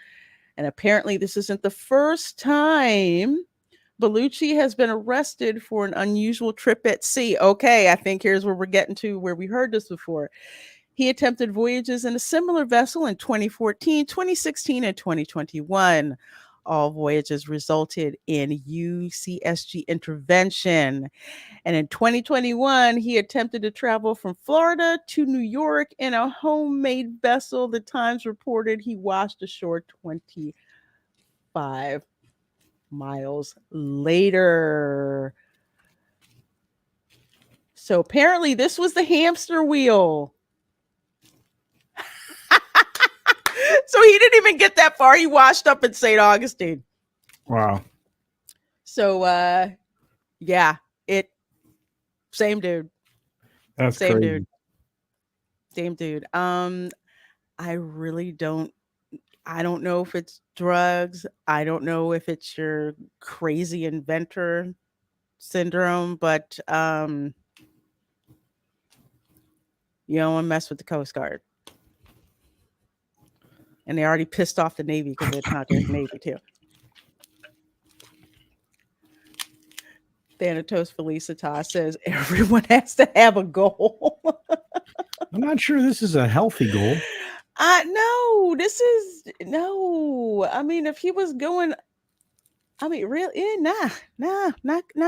And apparently this isn't the first time Bellucci has been arrested for an unusual trip at sea. Okay, I think here's where we're getting to where we heard this before. He attempted voyages in a similar vessel in 2014, 2016, and 2021. All voyages resulted in UCSG intervention. And in 2021, he attempted to travel from Florida to New York in a homemade vessel. The Times reported he washed ashore 25 miles later. So apparently this was the hamster wheel. So he didn't even get that far. He washed up in St. Augustine. Wow. So same dude. That's Same crazy. dude. Same dude. I don't know if it's drugs. I don't know if it's your crazy inventor syndrome, but you don't want to mess with the Coast Guard. And they already pissed off the Navy because it's not their Navy too. Thanatos Felicitas says everyone has to have a goal. I'm not sure this is a healthy goal. No. I mean, if he was going, I mean, really, not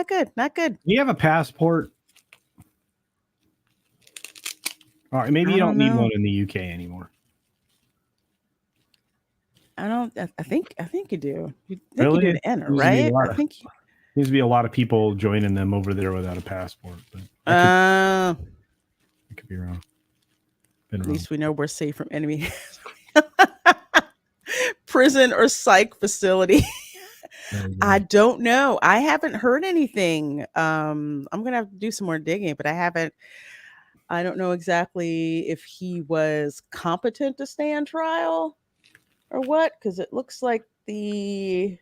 good. Not good. Do you have a passport? All right, maybe you don't need one in the UK anymore. I think you do. You think Really? you do to enter, right? I think seems to be a lot of people joining them over there without a passport. But I could be wrong. At least we know we're safe from enemy prison or psych facility. I don't know. I haven't heard anything. I'm gonna have to do some more digging, but I don't know exactly if he was competent to stand trial or what, because it looks like the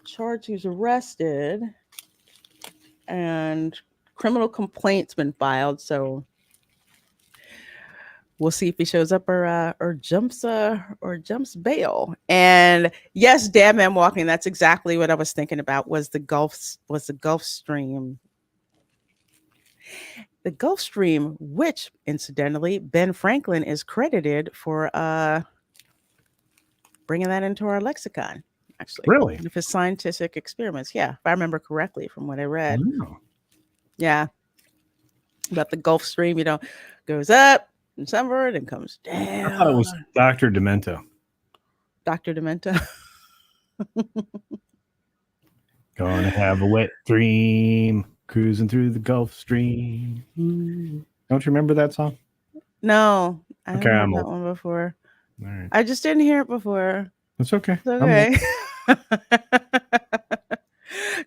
charge he was arrested and criminal complaint's been filed, so we'll see if he shows up or jumps bail. And yes, Dad Man Walking, that's exactly what I was thinking about, was the Gulf Stream. The Gulf Stream, which incidentally Ben Franklin is credited for bringing that into our lexicon, actually. Really? One of his scientific experiments. Yeah, if I remember correctly from what I read. Wow. Yeah. About the Gulf Stream, goes up in summer and comes down. I thought it was Dr. Demento. Dr. Demento. Gonna have a wet dream. Cruising through the Gulf Stream. Ooh. Don't you remember that song? No, I Okay, haven't heard I'm that old. one before. All right. I just didn't hear it before. It's okay. It's okay.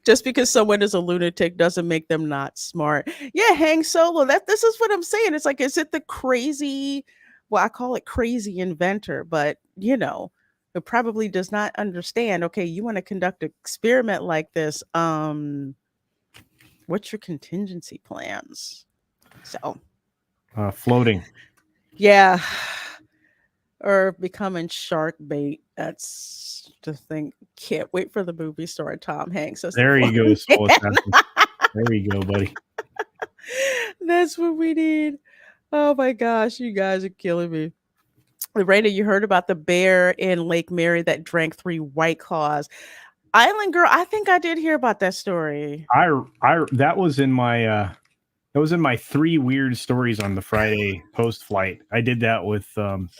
Just because someone is a lunatic doesn't make them not smart. Yeah, Hang Solo. This is what I'm saying. It's like, is it the crazy? Well, I call it crazy inventor, but it probably does not understand. Okay, you want to conduct an experiment like this? What's your contingency plans? So, Floating. yeah, or becoming shark bait. That's the thing. Can't wait for the movie starring Tom Hanks. There you go, Soul Assassin. There you go, buddy. That's what we need. Oh my gosh, you guys are killing me. Lorena, you heard about the bear in Lake Mary that drank 3 White Claws. Island Girl, I think I did hear about that story. That was in my 3 weird stories on the Friday post flight. I did that with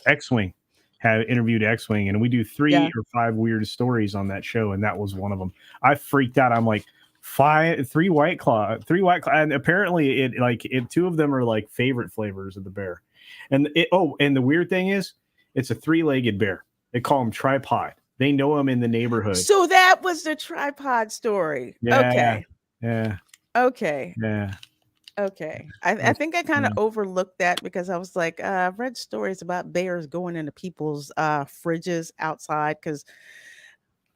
X-Wing. Have interviewed X-Wing, and we do 3 or 5 weird stories on that show, and that was one of them. I freaked out. I'm like, 3 White Claw, and apparently it 2 of them are like favorite flavors of the bear. And and the weird thing is, it's a 3-legged bear. They call him tripod. They know him in the neighborhood. So that was the tripod story. Yeah, okay. Yeah. Okay. Yeah. Okay. I think I kind of overlooked that because I was like, I've read stories about bears going into people's fridges outside because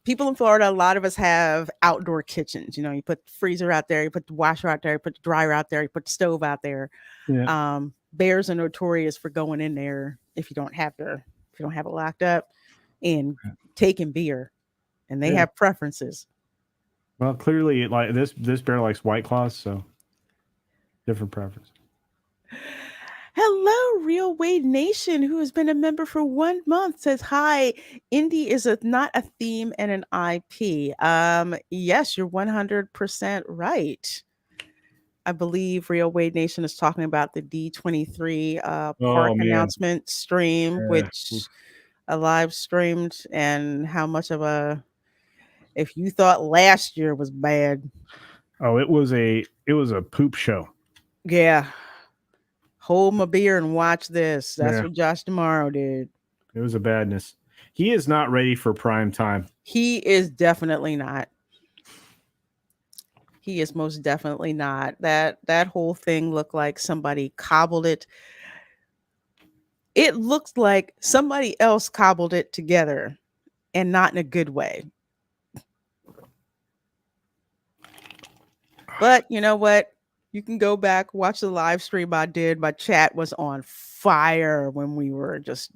people in Florida, a lot of us have outdoor kitchens. You put the freezer out there, you put the washer out there, you put the dryer out there, you put the stove out there. Yeah. Bears are notorious for going in there if you don't have it locked up and taking beer, and they have preferences. Well, clearly, like this bear likes White Claws, so different preference. Hello, Real Wade Nation, who has been a member for 1 month, says hi. Indie is not a theme and an IP. Yes, you're 100% right. I believe Real Wade Nation is talking about the D23 park announcement stream, which I live streamed, and how much of if you thought last year was bad. Oh, it was a poop show. Yeah. Hold my beer and watch this. That's what Josh Tomorrow did. It was a badness. He is not ready for prime time. He is definitely not. He is most definitely not. That whole thing looked like somebody cobbled it. It looks like somebody else cobbled it together, and not in a good way. But you know what? You can go back, watch the live stream I did. My chat was on fire when we were just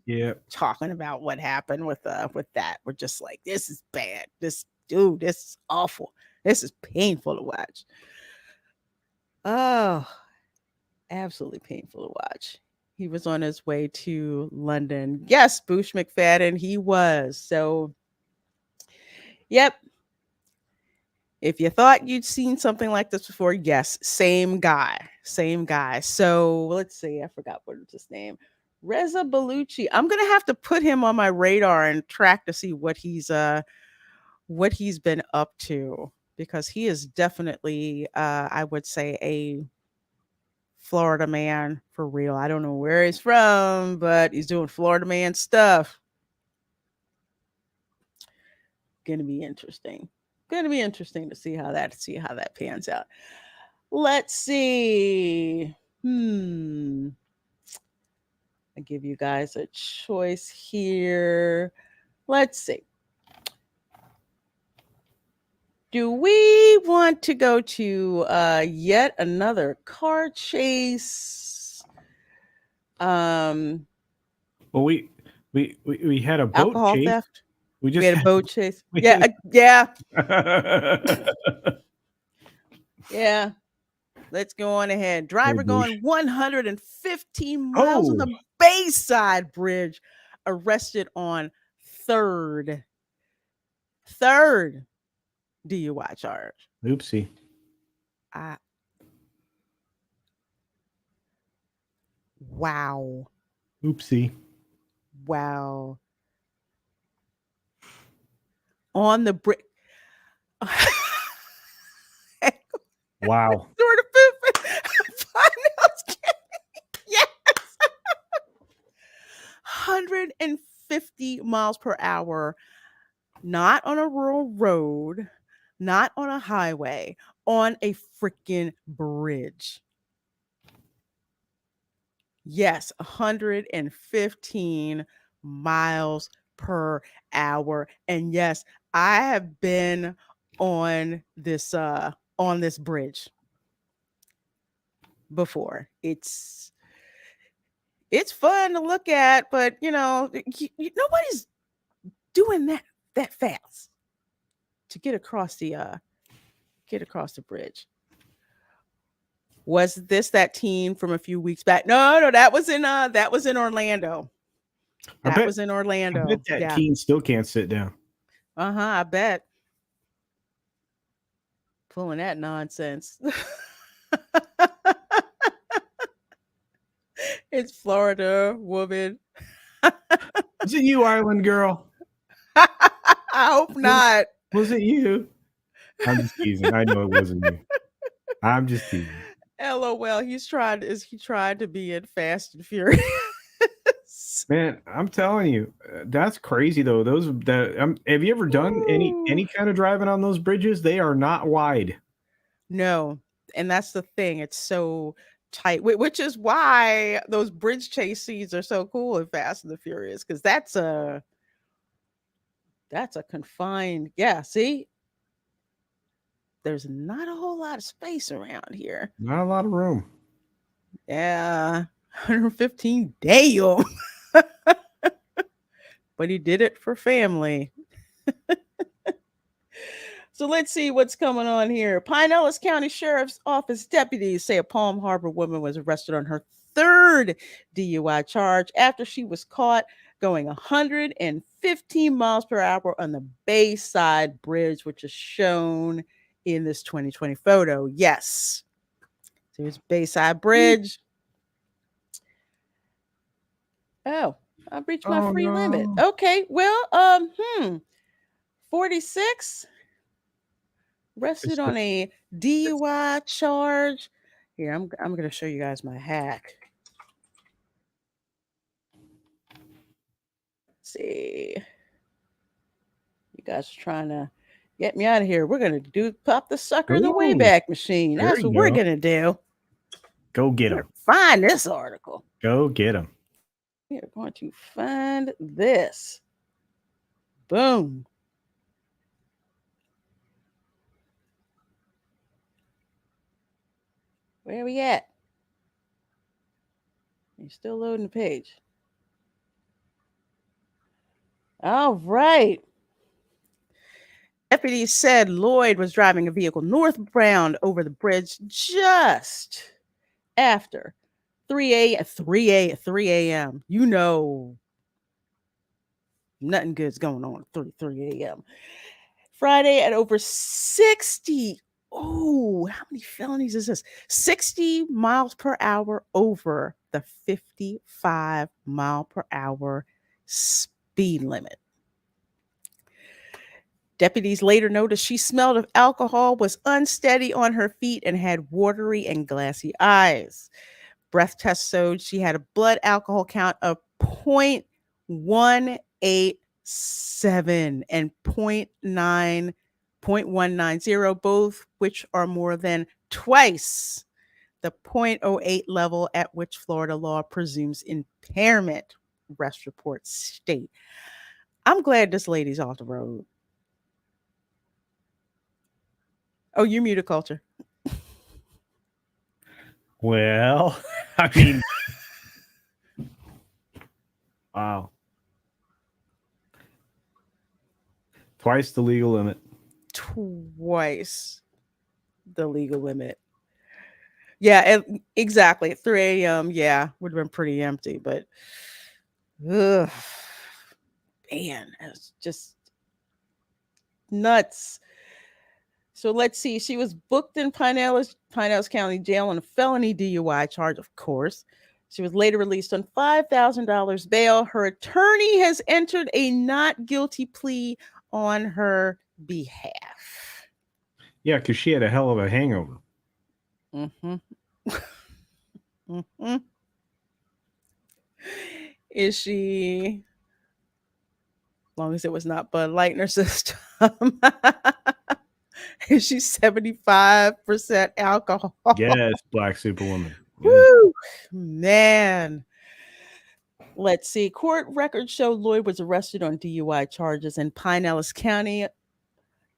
talking about what happened with that. We're just like, this is bad. This is awful. This is painful to watch. Oh, absolutely painful to watch. He was on his way to London. Yes, Boosh McFadden, he was. So, yep. If you thought you'd seen something like this before, yes, same guy. So let's see. I forgot what was his name. Reza Bellucci. I'm gonna have to put him on my radar and track to see what he's been up to, because he is definitely I would say a Florida man for real. I don't know where he's from, but he's doing Florida man stuff. Gonna be interesting to see how that pans out. Let's see. I give you guys a choice here. Let's see. Do we want to go to yet another car chase? Well, we had a boat alcohol chase. theft. We had a boat chase. Yeah. Yeah. Let's go on ahead. Driver going 115 miles on the Bayside Bridge, arrested on third DUI charge. Oopsie. Wow. Oopsie. Wow. On the bridge. Wow. During the Pinellas County. Yes. 150 miles per hour, not on a rural road, not on a highway, on a freaking bridge. Yes, 115 miles per hour. And yes, I have been on this bridge before. It's fun to look at, but nobody's doing that fast to get across the bridge. Was this that teen from a few weeks back? No, that was in Orlando. That was in I Orlando. bet that Yeah. teen still can't sit down. I bet. Pulling that nonsense. It's Florida woman. Was it you, Island girl? I hope not. Was it you? I'm just teasing. I know it wasn't you. I'm just teasing. LOL. He tried to be in Fast and Furious. Man, I'm telling you, that's crazy though. Have you ever done any kind of driving on those bridges? They are not wide. No, and that's the thing. It's so tight, which is why those bridge chase scenes are so cool in Fast and the Furious, because that's a confined. Yeah, see, there's not a whole lot of space around here. Not a lot of room. Yeah, 115. Damn. But he did it for family. So let's see what's coming on here. Pinellas County Sheriff's Office deputies say a Palm Harbor woman was arrested on her third DUI charge after she was caught going 115 miles per hour on the Bayside Bridge, which is shown in this 2020 photo. Yes. So it's Bayside Bridge. Oh, I've reached my free limit. Okay, well, 46. Arrested on a DUI charge. Here, I'm going to show you guys my hack. Let's see. You guys are trying to get me out of here. We're going to pop the sucker in the Wayback Machine. That's what we're going to do. Go get him. Find this article. Go get him. We are going to find this. Boom. Where are we at? You're still loading the page. All right. Deputies said Lloyd was driving a vehicle northbound over the bridge just after 3 a.m. You know, nothing good's going on at 3 a.m. Friday at over 60. Oh, how many felonies is this? 60 miles per hour over the 55 mile per hour speed limit. Deputies later noticed she smelled of alcohol, was unsteady on her feet, and had watery and glassy eyes. Breath tests showed she had a blood alcohol count of 0.187 and 0.190, both which are more than twice the 0.08 level at which Florida law presumes impairment, rest reports state. I'm glad this lady's off the road. Oh, you're muted, Culture. Well, I mean, wow. Twice the legal limit. Twice the legal limit. Yeah, exactly. At 3 a.m., yeah, would have been pretty empty, but man, it's just nuts. So let's see. She was booked in Pinellas County Jail on a felony DUI charge, of course. She was later released on $5,000 bail. Her attorney has entered a not guilty plea on her behalf. Yeah, because she had a hell of a hangover. Mm-hmm. Mm-hmm. Is she, as long as it was not Bud Light in her system, is she 75% alcohol? Yes, Black Superwoman. Yes. Woo! Man. Let's see. Court records show Lloyd was arrested on DUI charges in Pinellas County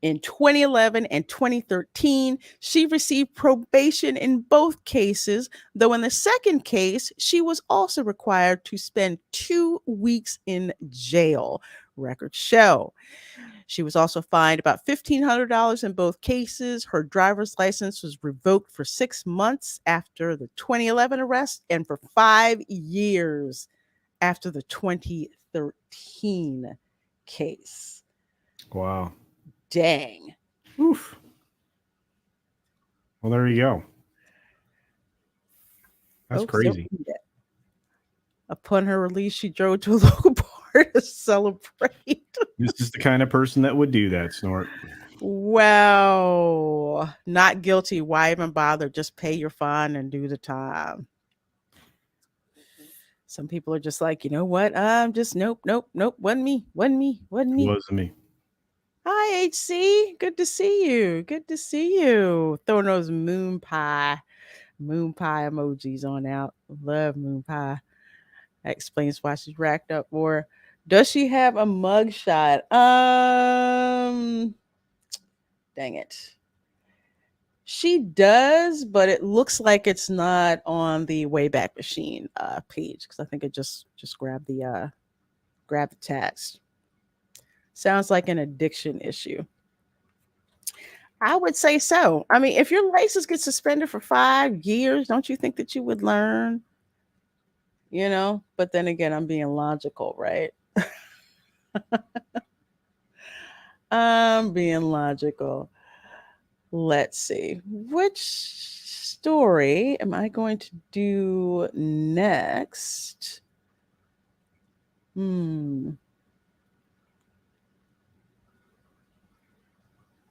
in 2011 and 2013. She received probation in both cases, though in the second case, she was also required to spend 2 weeks in jail. Records show. She was also fined about $1,500 in both cases. Her driver's license was revoked for 6 months after the 2011 arrest and for 5 years after the 2013 case. Wow. Dang. Oof. Well, there you go. That's crazy. Upon her release, she drove to a local bar to celebrate. This is the kind of person that would do that, Snort. Wow. Not guilty. Why even bother? Just pay your fine and do the time. Some people are just like, you know what? I'm just nope. Wasn't me. It wasn't me. Hi, HC. Good to see you. Throwing those moon pie emojis on out. Love moon pie. That explains why she's racked up more. Does she have a mugshot? Dang it. She does, but it looks like it's not on the Wayback Machine page because I think it just grabbed the text. Sounds like an addiction issue. I would say so. I mean, if your license gets suspended for 5 years, don't you think that you would learn? You know, but then again, I'm being logical, right? I'm being logical. Let's see. Which story am I going to do next?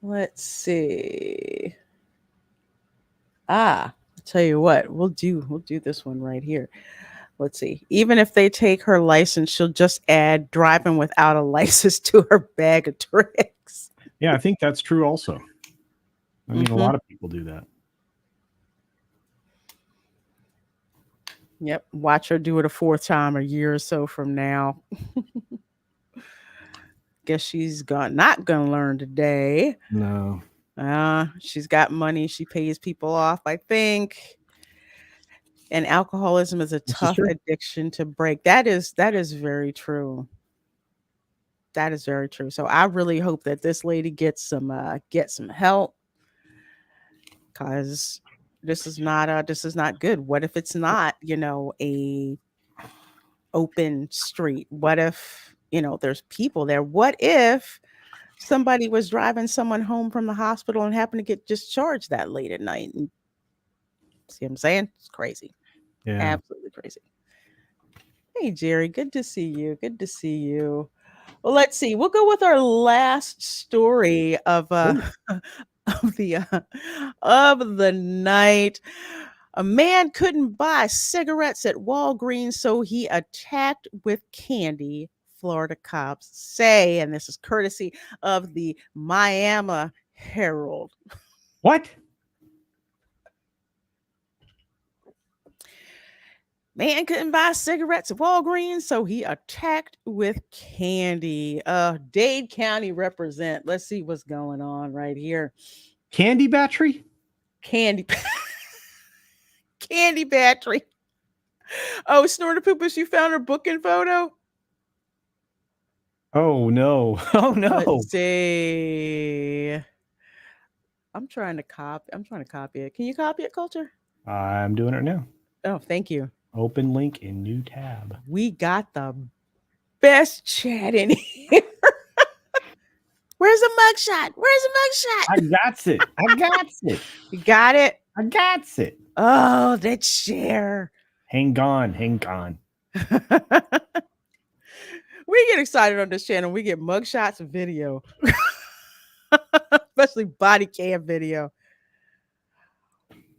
Let's see. I'll tell you what, we'll do this one right here. Let's see. Even if they take her license, she'll just add driving without a license to her bag of tricks. Yeah, I think that's true also. I mean, a lot of people do that. Yep. Watch her do it a fourth time a year or so from now. Guess she's not gonna learn today. No. She's got money. She pays people off, I think. And alcoholism is a tough addiction to break. That is very true. That is very true. So I really hope that this lady gets some help, because this is not good. What if it's not, a open street? What if, there's people there? What if somebody was driving someone home from the hospital and happened to get discharged that late at night? And see what I'm saying? It's crazy. Yeah. Absolutely crazy. Hey, Jerry. Good to see you. Well, let's see. We'll go with our last story of the night. A man couldn't buy cigarettes at Walgreens, so he attacked with candy, Florida cops say, and this is courtesy of the Miami Herald. What? Man couldn't buy cigarettes at Walgreens, so he attacked with candy. Dade County represent. Let's see what's going on right here. Candy battery? Candy battery. Oh, Snorter Poopus, you found her booking photo? Oh no. Oh no. Let's see. I'm trying to copy it. Can you copy it, Culture? I'm doing it now. Oh, thank you. Open link in new tab. We got the best chat in here. Where's the mugshot? I got it. You got it? I got it. Oh, let's share. Hang on. We get excited on this channel. We get mugshots and video. Especially body cam video.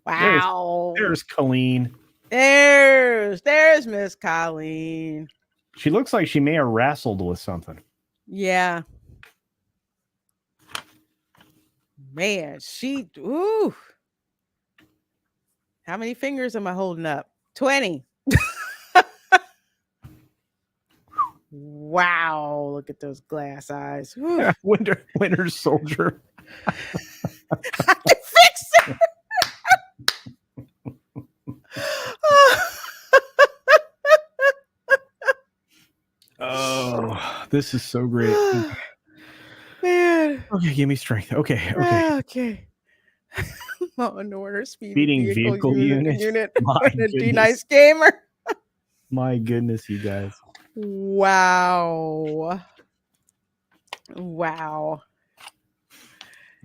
Wow. There's Colleen. There's Miss Colleen. She looks like she may have wrestled with something. Yeah. Man, ooh. How many fingers am I holding up? 20. Wow, look at those glass eyes. Winter Soldier. I can fix it. Oh, this is so great. Man. Okay, give me strength. Okay. Okay. Law and Order Speeding vehicle unit. My A goodness. D-Nice gamer. My goodness, you guys. Wow.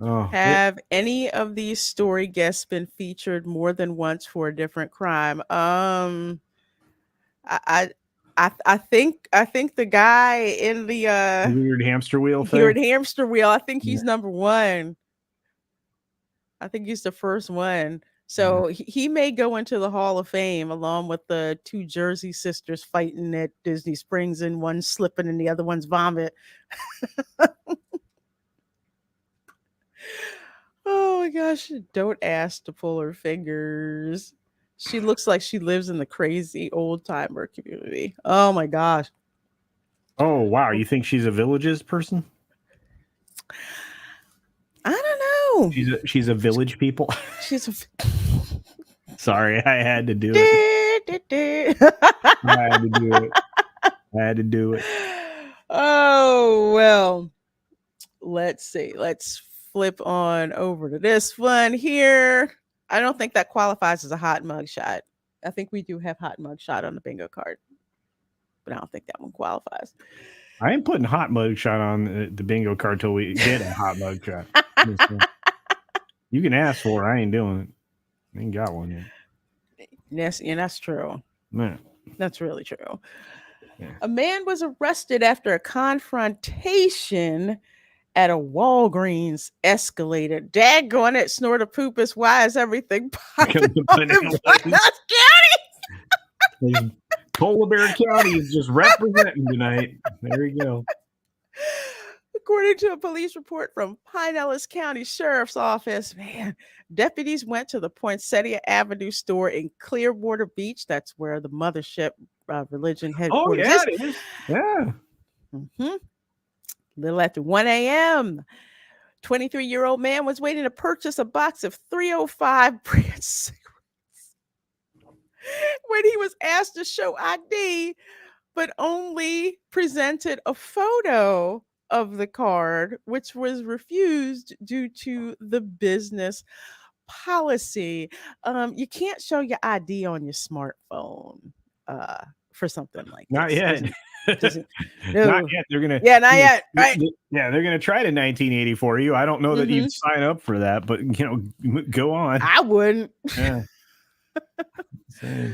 Oh, Have any of these story guests been featured more than once for a different crime? I think the guy in the weird hamster wheel here at thing. Hamster Wheel, I think he's number one. I think he's the first one. So he may go into the Hall of Fame along with the two Jersey sisters fighting at Disney Springs and one slipping and the other one's vomit. Oh my gosh, don't ask to pull her fingers. She looks like she lives in the crazy old timer community. Oh my gosh. Oh, wow. You think she's a Villages person? I don't know. She's a Village people. She's a Sorry, I had to do it. I had to do it. Oh, well. Let's see. Let's flip on over to this one here. I don't think that qualifies as a hot mug shot. I think we do have hot mug shot on the bingo card, but I don't think that one qualifies. I ain't putting hot mug shot on the bingo card till we get a hot mug shot. You can ask for it. I ain't doing it. I ain't got one yet. Yes, and that's true. Man. That's really true. Yeah. A man was arrested after a confrontation at a Walgreens escalated. Daggone it, Snortapoopus. Why is everything popping up in County? Polar Bear County is just representing tonight. There you go. According to a police report from Pinellas County Sheriff's Office, man, deputies went to the Poinsettia Avenue store in Clearwater Beach. That's where the mothership religion headquarters is. It is. Yeah. Mm-hmm. Little after 1 a.m., 23-year-old man was waiting to purchase a box of 305 brand cigarettes when he was asked to show ID, but only presented a photo of the card, which was refused due to the business policy. You can't show your ID on your smartphone for something like Not this. yet. No. Not yet. They're gonna. Yeah, not yet. Right. Yeah, they're gonna try to 1980 for you. I don't know that you'd sign up for that, but go on. I wouldn't. Yeah.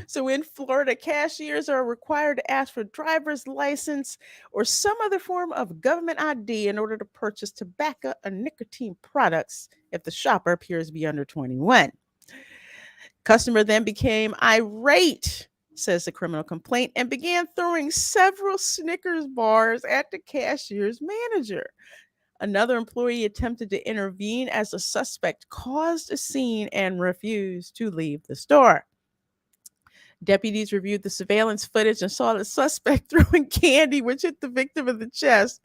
So in Florida, cashiers are required to ask for driver's license or some other form of government ID in order to purchase tobacco or nicotine products if the shopper appears to be under 21. Customer then became irate, says the criminal complaint, and began throwing several Snickers bars at the cashier's manager. Another employee attempted to intervene as the suspect caused a scene and refused to leave the store. Deputies reviewed the surveillance footage and saw the suspect throwing candy, which hit the victim in the chest.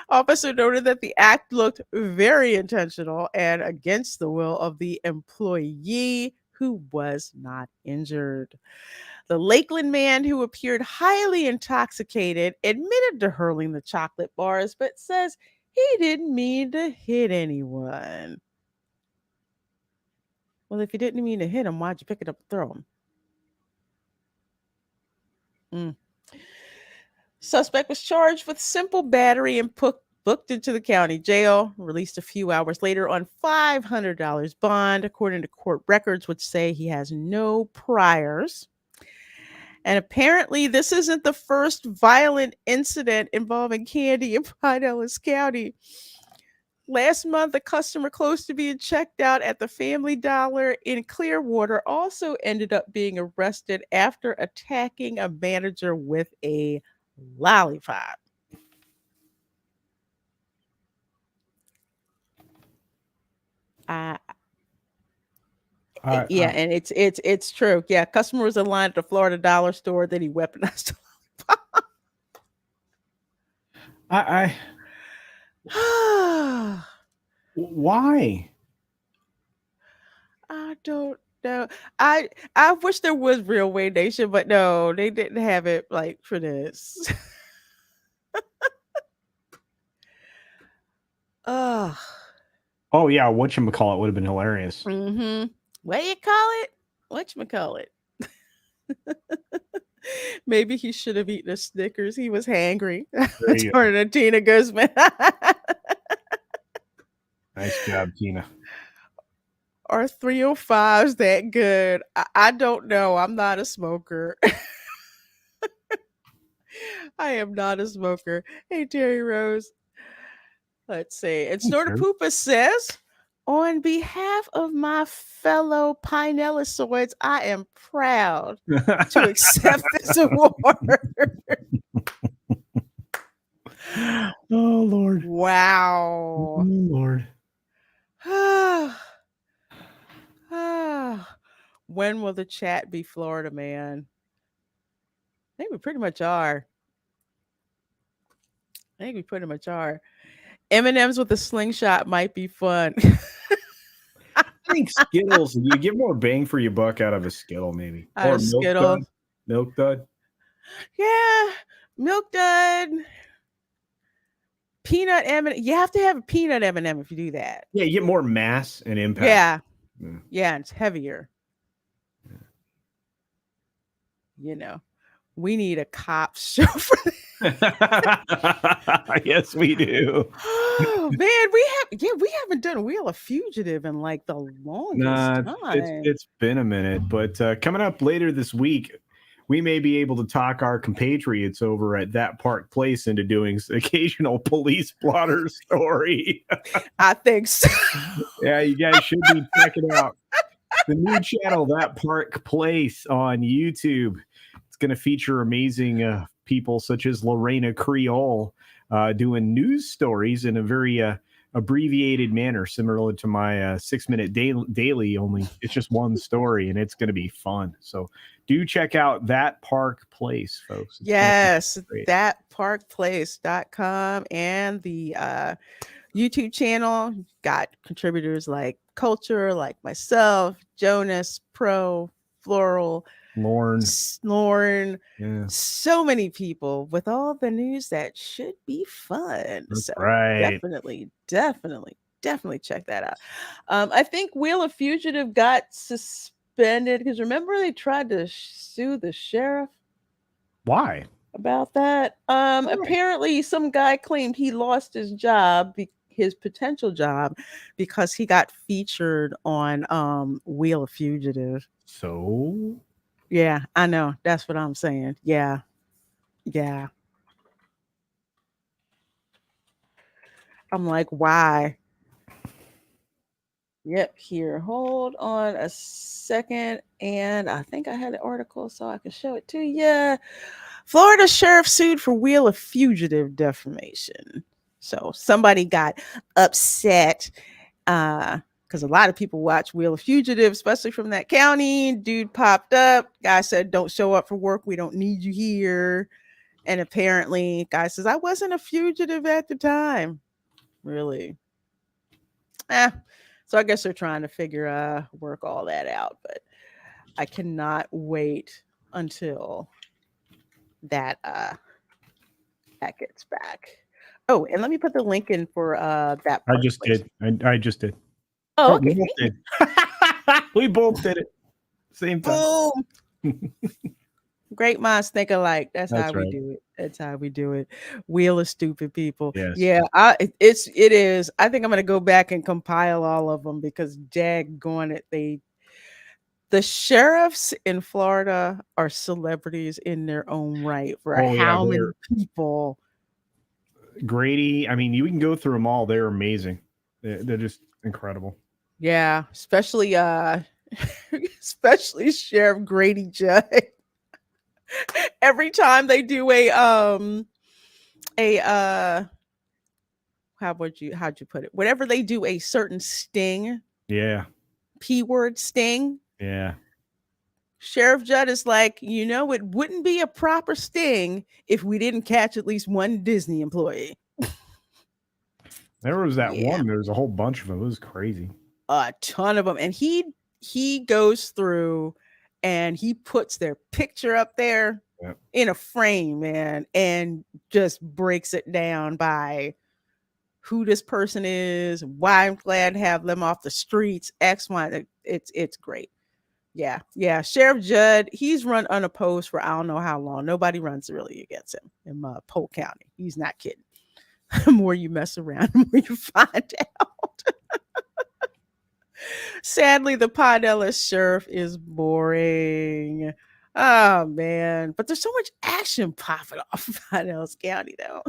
Officer noted that the act looked very intentional and against the will of the employee, who was not injured. The Lakeland man, who appeared highly intoxicated, admitted to hurling the chocolate bars, but says he didn't mean to hit anyone. Well, if you didn't mean to hit him, why'd you pick it up and throw him? Suspect was charged with simple battery and booked into the county jail, released a few hours later on $500 bond, according to court records, which say he has no priors. And apparently this isn't the first violent incident involving candy in Pinellas County. Last month, a customer close to being checked out at the Family Dollar in Clearwater also ended up being arrested after attacking a manager with a lollipop. Uh, yeah, and it's true. Yeah, customer was in line at the Florida Dollar store, then he weaponized the I lollipop. Why? I don't know. I wish there was Real Way Nation, but no, they didn't have it like for this. Ugh. Oh yeah, whatchamacallit would have been hilarious. Mm-hmm. What you call it? Whatchamacallit? Maybe he should have eaten a Snickers. He was hangry. According to Tina Guzman. Nice job, Tina. Are 305s that good? I don't know. I'm not a smoker. I am not a smoker. Hey, Terry Rose. Let's see. And Snorter Poopa says, on behalf of my fellow Pinellisoids, I am proud to accept this award. Oh, Lord. Wow. Oh, Lord. When will the chat be Florida man? I think we pretty much are. M&M's with a slingshot might be fun. I think Skittles, you get more bang for your buck out of a Skittle, maybe. Or Milk Dud. Milk Dud. Yeah, Milk Dud. Peanut M&M. You have to have a peanut M&M if you do that. Yeah, you get more mass and impact. Yeah, it's heavier. You know, we need a cop show for that. Yes, we do. Oh man, we haven't done Wheel of Fugitive in like the longest time. It's been a minute, but coming up later this week, we may be able to talk our compatriots over at That Park Place into doing occasional police blotter story. I think so. Yeah, you guys should be checking out the new channel, That Park Place, on YouTube. It's going to feature amazing people such as Lorena Creole doing news stories in a very abbreviated manner, similar to my 6-minute daily, only it's just one story, and it's going to be fun. So do check out That Park Place, folks. Yes, thatparkplace.com and the YouTube channel. Got contributors like Culture, like myself, Jonas, Pro, Floral, Lauren, yeah. So many people with all the news that should be fun. That's so right. Definitely check that out. I think Wheel of Fugitive got suspended because remember they tried to sue the sheriff. Why? About that. Apparently some guy claimed he lost his job, his potential job, because he got featured on Wheel of Fugitive. So yeah, I know. That's what I'm saying. Yeah. I'm like, why? Yep, here. Hold on a second. And I think I had an article so I can show it to you. Florida sheriff sued for Wheel of Fugitive defamation. So somebody got upset because a lot of people watch Wheel of Fugitive, especially from that county. Dude popped up. Guy said, don't show up for work. We don't need you here. And apparently, guy says, I wasn't a fugitive at the time. Really? So I guess they're trying to work all that out. But I cannot wait until that gets back. Oh, and let me put the link in for that. I just did. I just did. Oh, okay. We both did. We both did it. Same time. Boom. Great minds think alike. That's how we do it. That's how we do it. Wheel of stupid people. Yes. Yeah, it is. I think I'm gonna go back and compile all of them because daggone it, the sheriffs in Florida are celebrities in their own right for how many people. Grady, I mean, you can go through them all. They're amazing. They're just incredible. Yeah, especially especially Sheriff Grady Judd. Every time they do a how'd you put it? Whenever they do a certain sting, Yeah. P word sting, Yeah. Sheriff Judd is like, it wouldn't be a proper sting if we didn't catch at least one Disney employee. There was that Yeah. one. There was a whole bunch of them. It was crazy. A ton of them. And he goes through and he puts their picture up there Yep. in a frame, man, and just breaks it down by who this person is, why I'm glad to have them off the streets, X, Y. It's great. Yeah. Sheriff Judd, he's run unopposed for I don't know how long. Nobody runs really against him in Polk County. He's not kidding. The more you mess around, the more you find out. Sadly, the Pinellas sheriff is boring. Oh man, but there's so much action popping off of Pinellas County, though.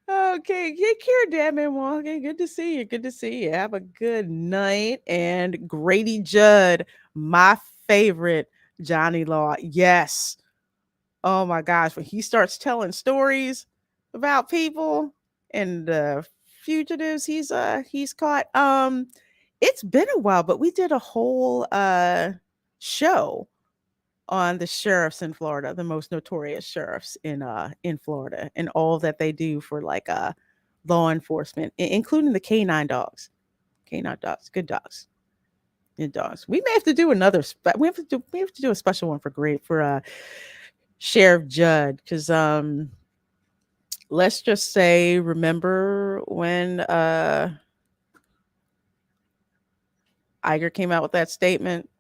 Okay, take care, damn it, Morgan. Good to see you. Good to see you. Have a good night. And Grady Judd, my favorite Johnny Law. Yes. Oh my gosh, when he starts telling stories about people and fugitives he's caught. It's been a while, but we did a whole show on the sheriffs in Florida, the most notorious sheriffs in Florida, and all that they do for like law enforcement, including the canine dogs. Canine dogs, good dogs. Good dogs. We may have to do another we have to do a special one for Sheriff Judd, because let's just say, remember when Iger came out with that statement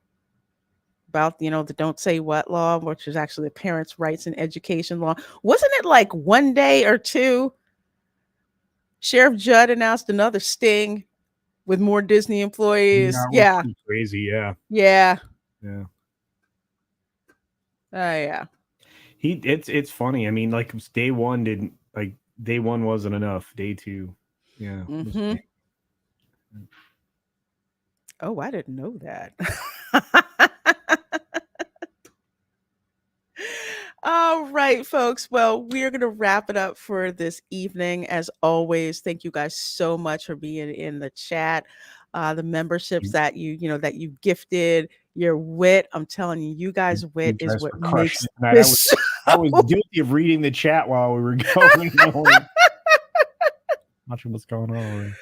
about the don't say what law, which is actually the parents' rights and education law. Wasn't it like one day or two Sheriff Judd announced another sting with more Disney employees? Yeah. Crazy. Yeah. Yeah. Yeah. Yeah. It's funny. I mean, like day one wasn't enough. Day two. Yeah. Mm-hmm. Oh, I didn't know that. All right, folks. Well, we're going to wrap it up for this evening. As always, thank you guys so much for being in the chat. The memberships that you gifted, your wit. I'm telling you, you guys' wit is what makes this. I was guilty of reading the chat while we were going. Much of what's going on.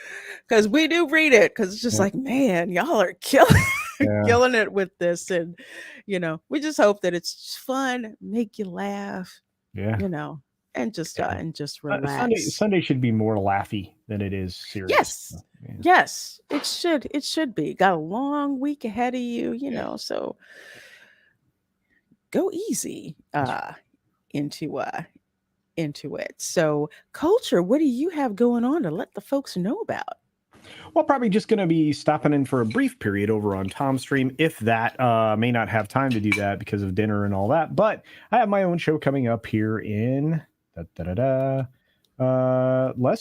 Because we do read it, because it's just like, man, y'all are killing it with this. And, we just hope that it's fun, make you laugh, and just relax. Sunday should be more laughy than it is serious. Yes. Yes, it should. It should be. Got a long week ahead of you, so go easy into it. So, Culture, what do you have going on to let the folks know about? Well, probably just going to be stopping in for a brief period over on Tom's stream. If that, may not have time to do that because of dinner and all that. But I have my own show coming up here in less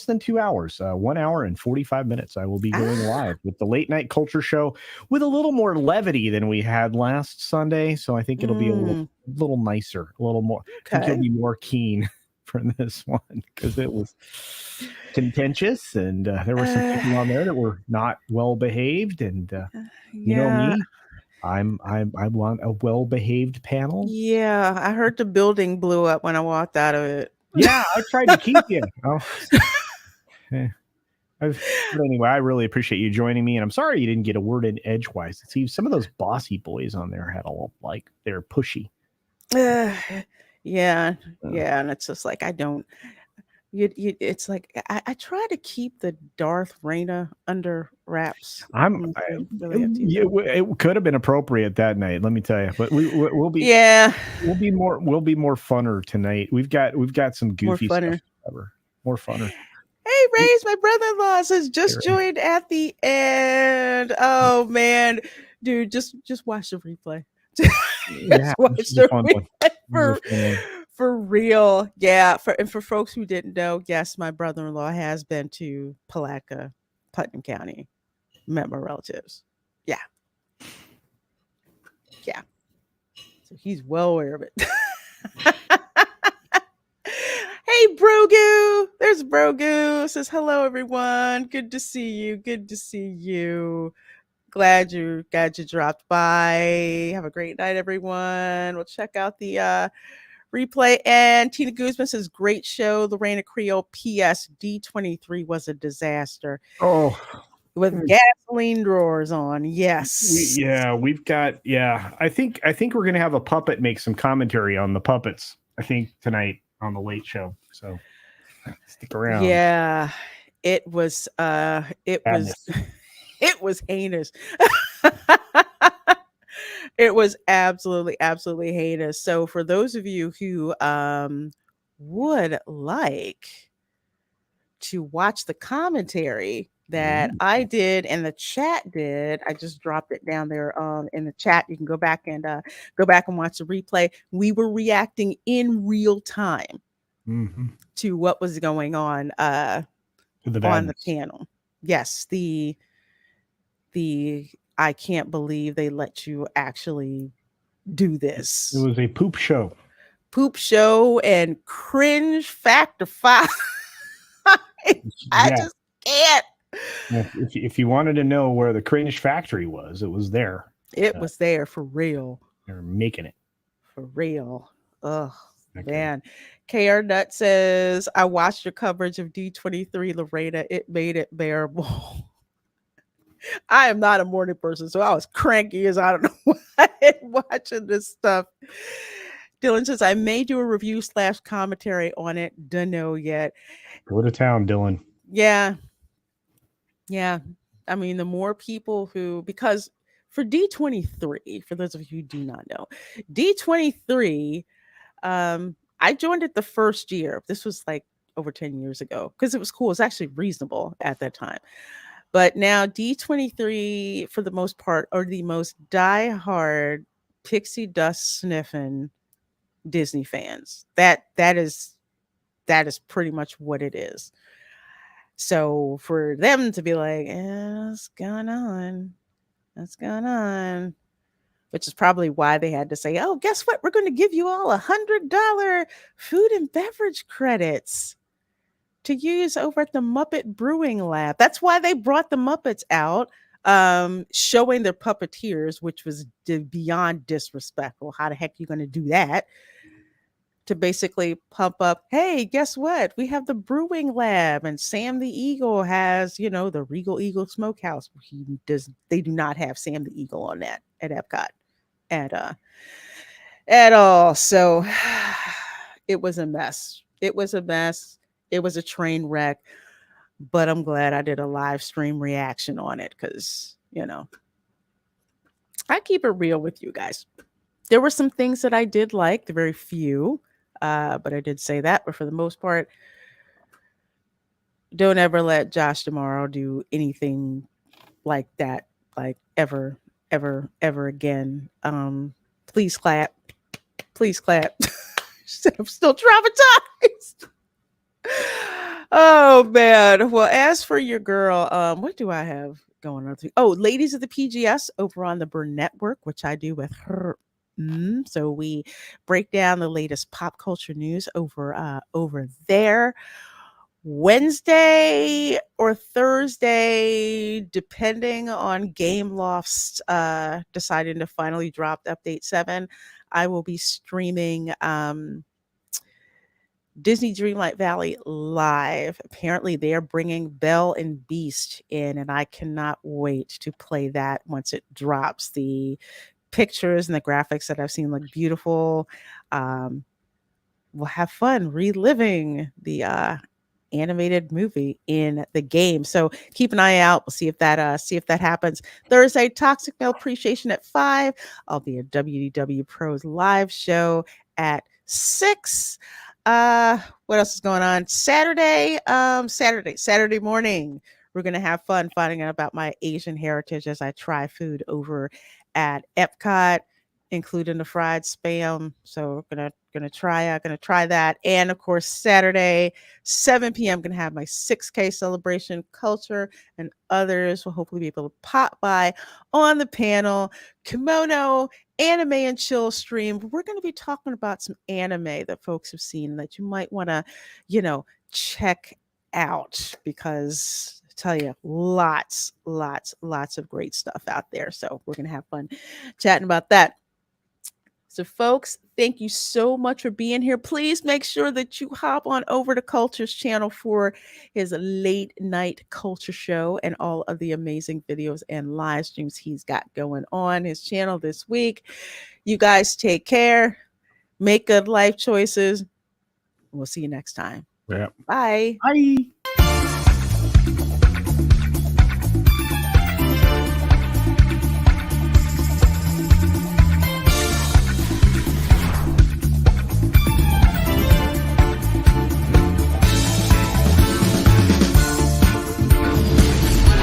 than 2 hours, 1 hour and 45 minutes. I will be going live with the Late Night Culture Show with a little more levity than we had last Sunday. So I think it'll be a little nicer, a little more. Okay. I think you'll be more keen for this one because it was contentious and there were some people on there that were not well behaved, and you know me, I want a well behaved panel. Yeah, I heard the building blew up when I walked out of it. Yeah, I tried to keep you. But anyway, I really appreciate you joining me, and I'm sorry you didn't get a word in edgewise. See, some of those bossy boys on there had they're pushy. Yeah, and it's just like I don't. It's like I try to keep the Darth Reina under wraps. It could have been appropriate that night, let me tell you. But we'll be we'll be more funner tonight. We've got some goofy stuff. More funner. Hey, Ray's my brother-in-law says just joined at the end. Oh man, dude, just watch the replay. Watch the replay For real. Yeah. For folks who didn't know, yes, my brother-in-law has been to Palatka, Putnam County, met my relatives. Yeah. Yeah. So he's well aware of it. Hey, Brogu. There's Brogu. Says hello, everyone. Good to see you. Good to see you. Glad you dropped by. Have a great night, everyone. We'll check out the replay. And Tina Guzman says, great show. Lorena Creole. P.S. D23 was a disaster. Oh, With gasoline drawers on. Yes. we've got. Yeah, I think we're gonna have a puppet make some commentary on the puppets. I think tonight on the Late Show. So stick around. Yeah, it was Madness. it was heinous. It was absolutely heinous. So for those of you who would like to watch the commentary that I did and the chat did, I just dropped it down there in the chat. You can go back and watch the replay. We were reacting in real time to what was going on on the panel. Yes, the I can't believe they let you actually do this. It was a poop show. Poop show and cringe factor 5. I just can't. If you wanted to know where the cringe factory was, it was there. It was there for real. They're making it. For real. Ugh. Okay. Man. KR Nut says, I watched your coverage of D23, Lorena. It made it bearable. I am not a morning person, so I was cranky as I don't know what watching this stuff. Dylan says, I may do a review / commentary on it. Don't know yet. Go to town, Dylan. Yeah. Yeah. I mean, the more people who, because for D23, for those of you who do not know, D23, I joined it the first year. This was like over 10 years ago because it was cool. It was actually reasonable at that time. But now D23, for the most part, are the most diehard pixie dust sniffing Disney fans. That is pretty much what it is. So for them to be like, what's going on? What's going on? Which is probably why they had to say, oh, guess what? We're going to give you all $100 food and beverage credits to use over at the Muppet Brewing Lab. That's why they brought the Muppets out, showing their puppeteers, which was beyond disrespectful. How the heck are you going to do that? To basically pump up, hey, guess what? We have the Brewing Lab, and Sam the Eagle has, the Regal Eagle Smokehouse. They do not have Sam the Eagle on that at Epcot at all. So it was a mess. It was a mess. It was a train wreck, but I'm glad I did a live stream reaction on it because, I keep it real with you guys. There were some things that I did like, the very few, but I did say that. But for the most part, don't ever let Josh tomorrow do anything like that, like ever again. Please clap. Please clap. I'm still traumatized. Oh man. Well, as for your girl, what do I have going on? Oh, Ladies of the PGS over on the Burn Network, which I do with her. So we break down the latest pop culture news over there. Wednesday or Thursday, depending on Gameloft's deciding to finally drop Update 7, I will be streaming Disney Dreamlight Valley live. Apparently, they are bringing Belle and Beast in, and I cannot wait to play that once it drops. The pictures and the graphics that I've seen look beautiful. We'll have fun reliving the animated movie in the game. So keep an eye out. We'll see if that happens. Thursday, Toxic Male Appreciation at 5. I'll be at WDW Pros live show at 6. What else is going on? Saturday morning. We're gonna have fun finding out about my Asian heritage as I try food over at Epcot. including the fried spam. So we're gonna try that. And of course, Saturday, 7 p.m. gonna have my 6K celebration. Culture and others will hopefully be able to pop by on the panel. Kimono anime and chill stream. We're gonna be talking about some anime that folks have seen that you might want to, check out, because I tell you, lots of great stuff out there. So we're gonna have fun chatting about that. So, folks, thank you so much for being here. Please make sure that you hop on over to Culture's channel for his late night culture show and all of the amazing videos and live streams he's got going on his channel this week. You guys take care, make good life choices. We'll see you next time. Yeah. Bye. Bye.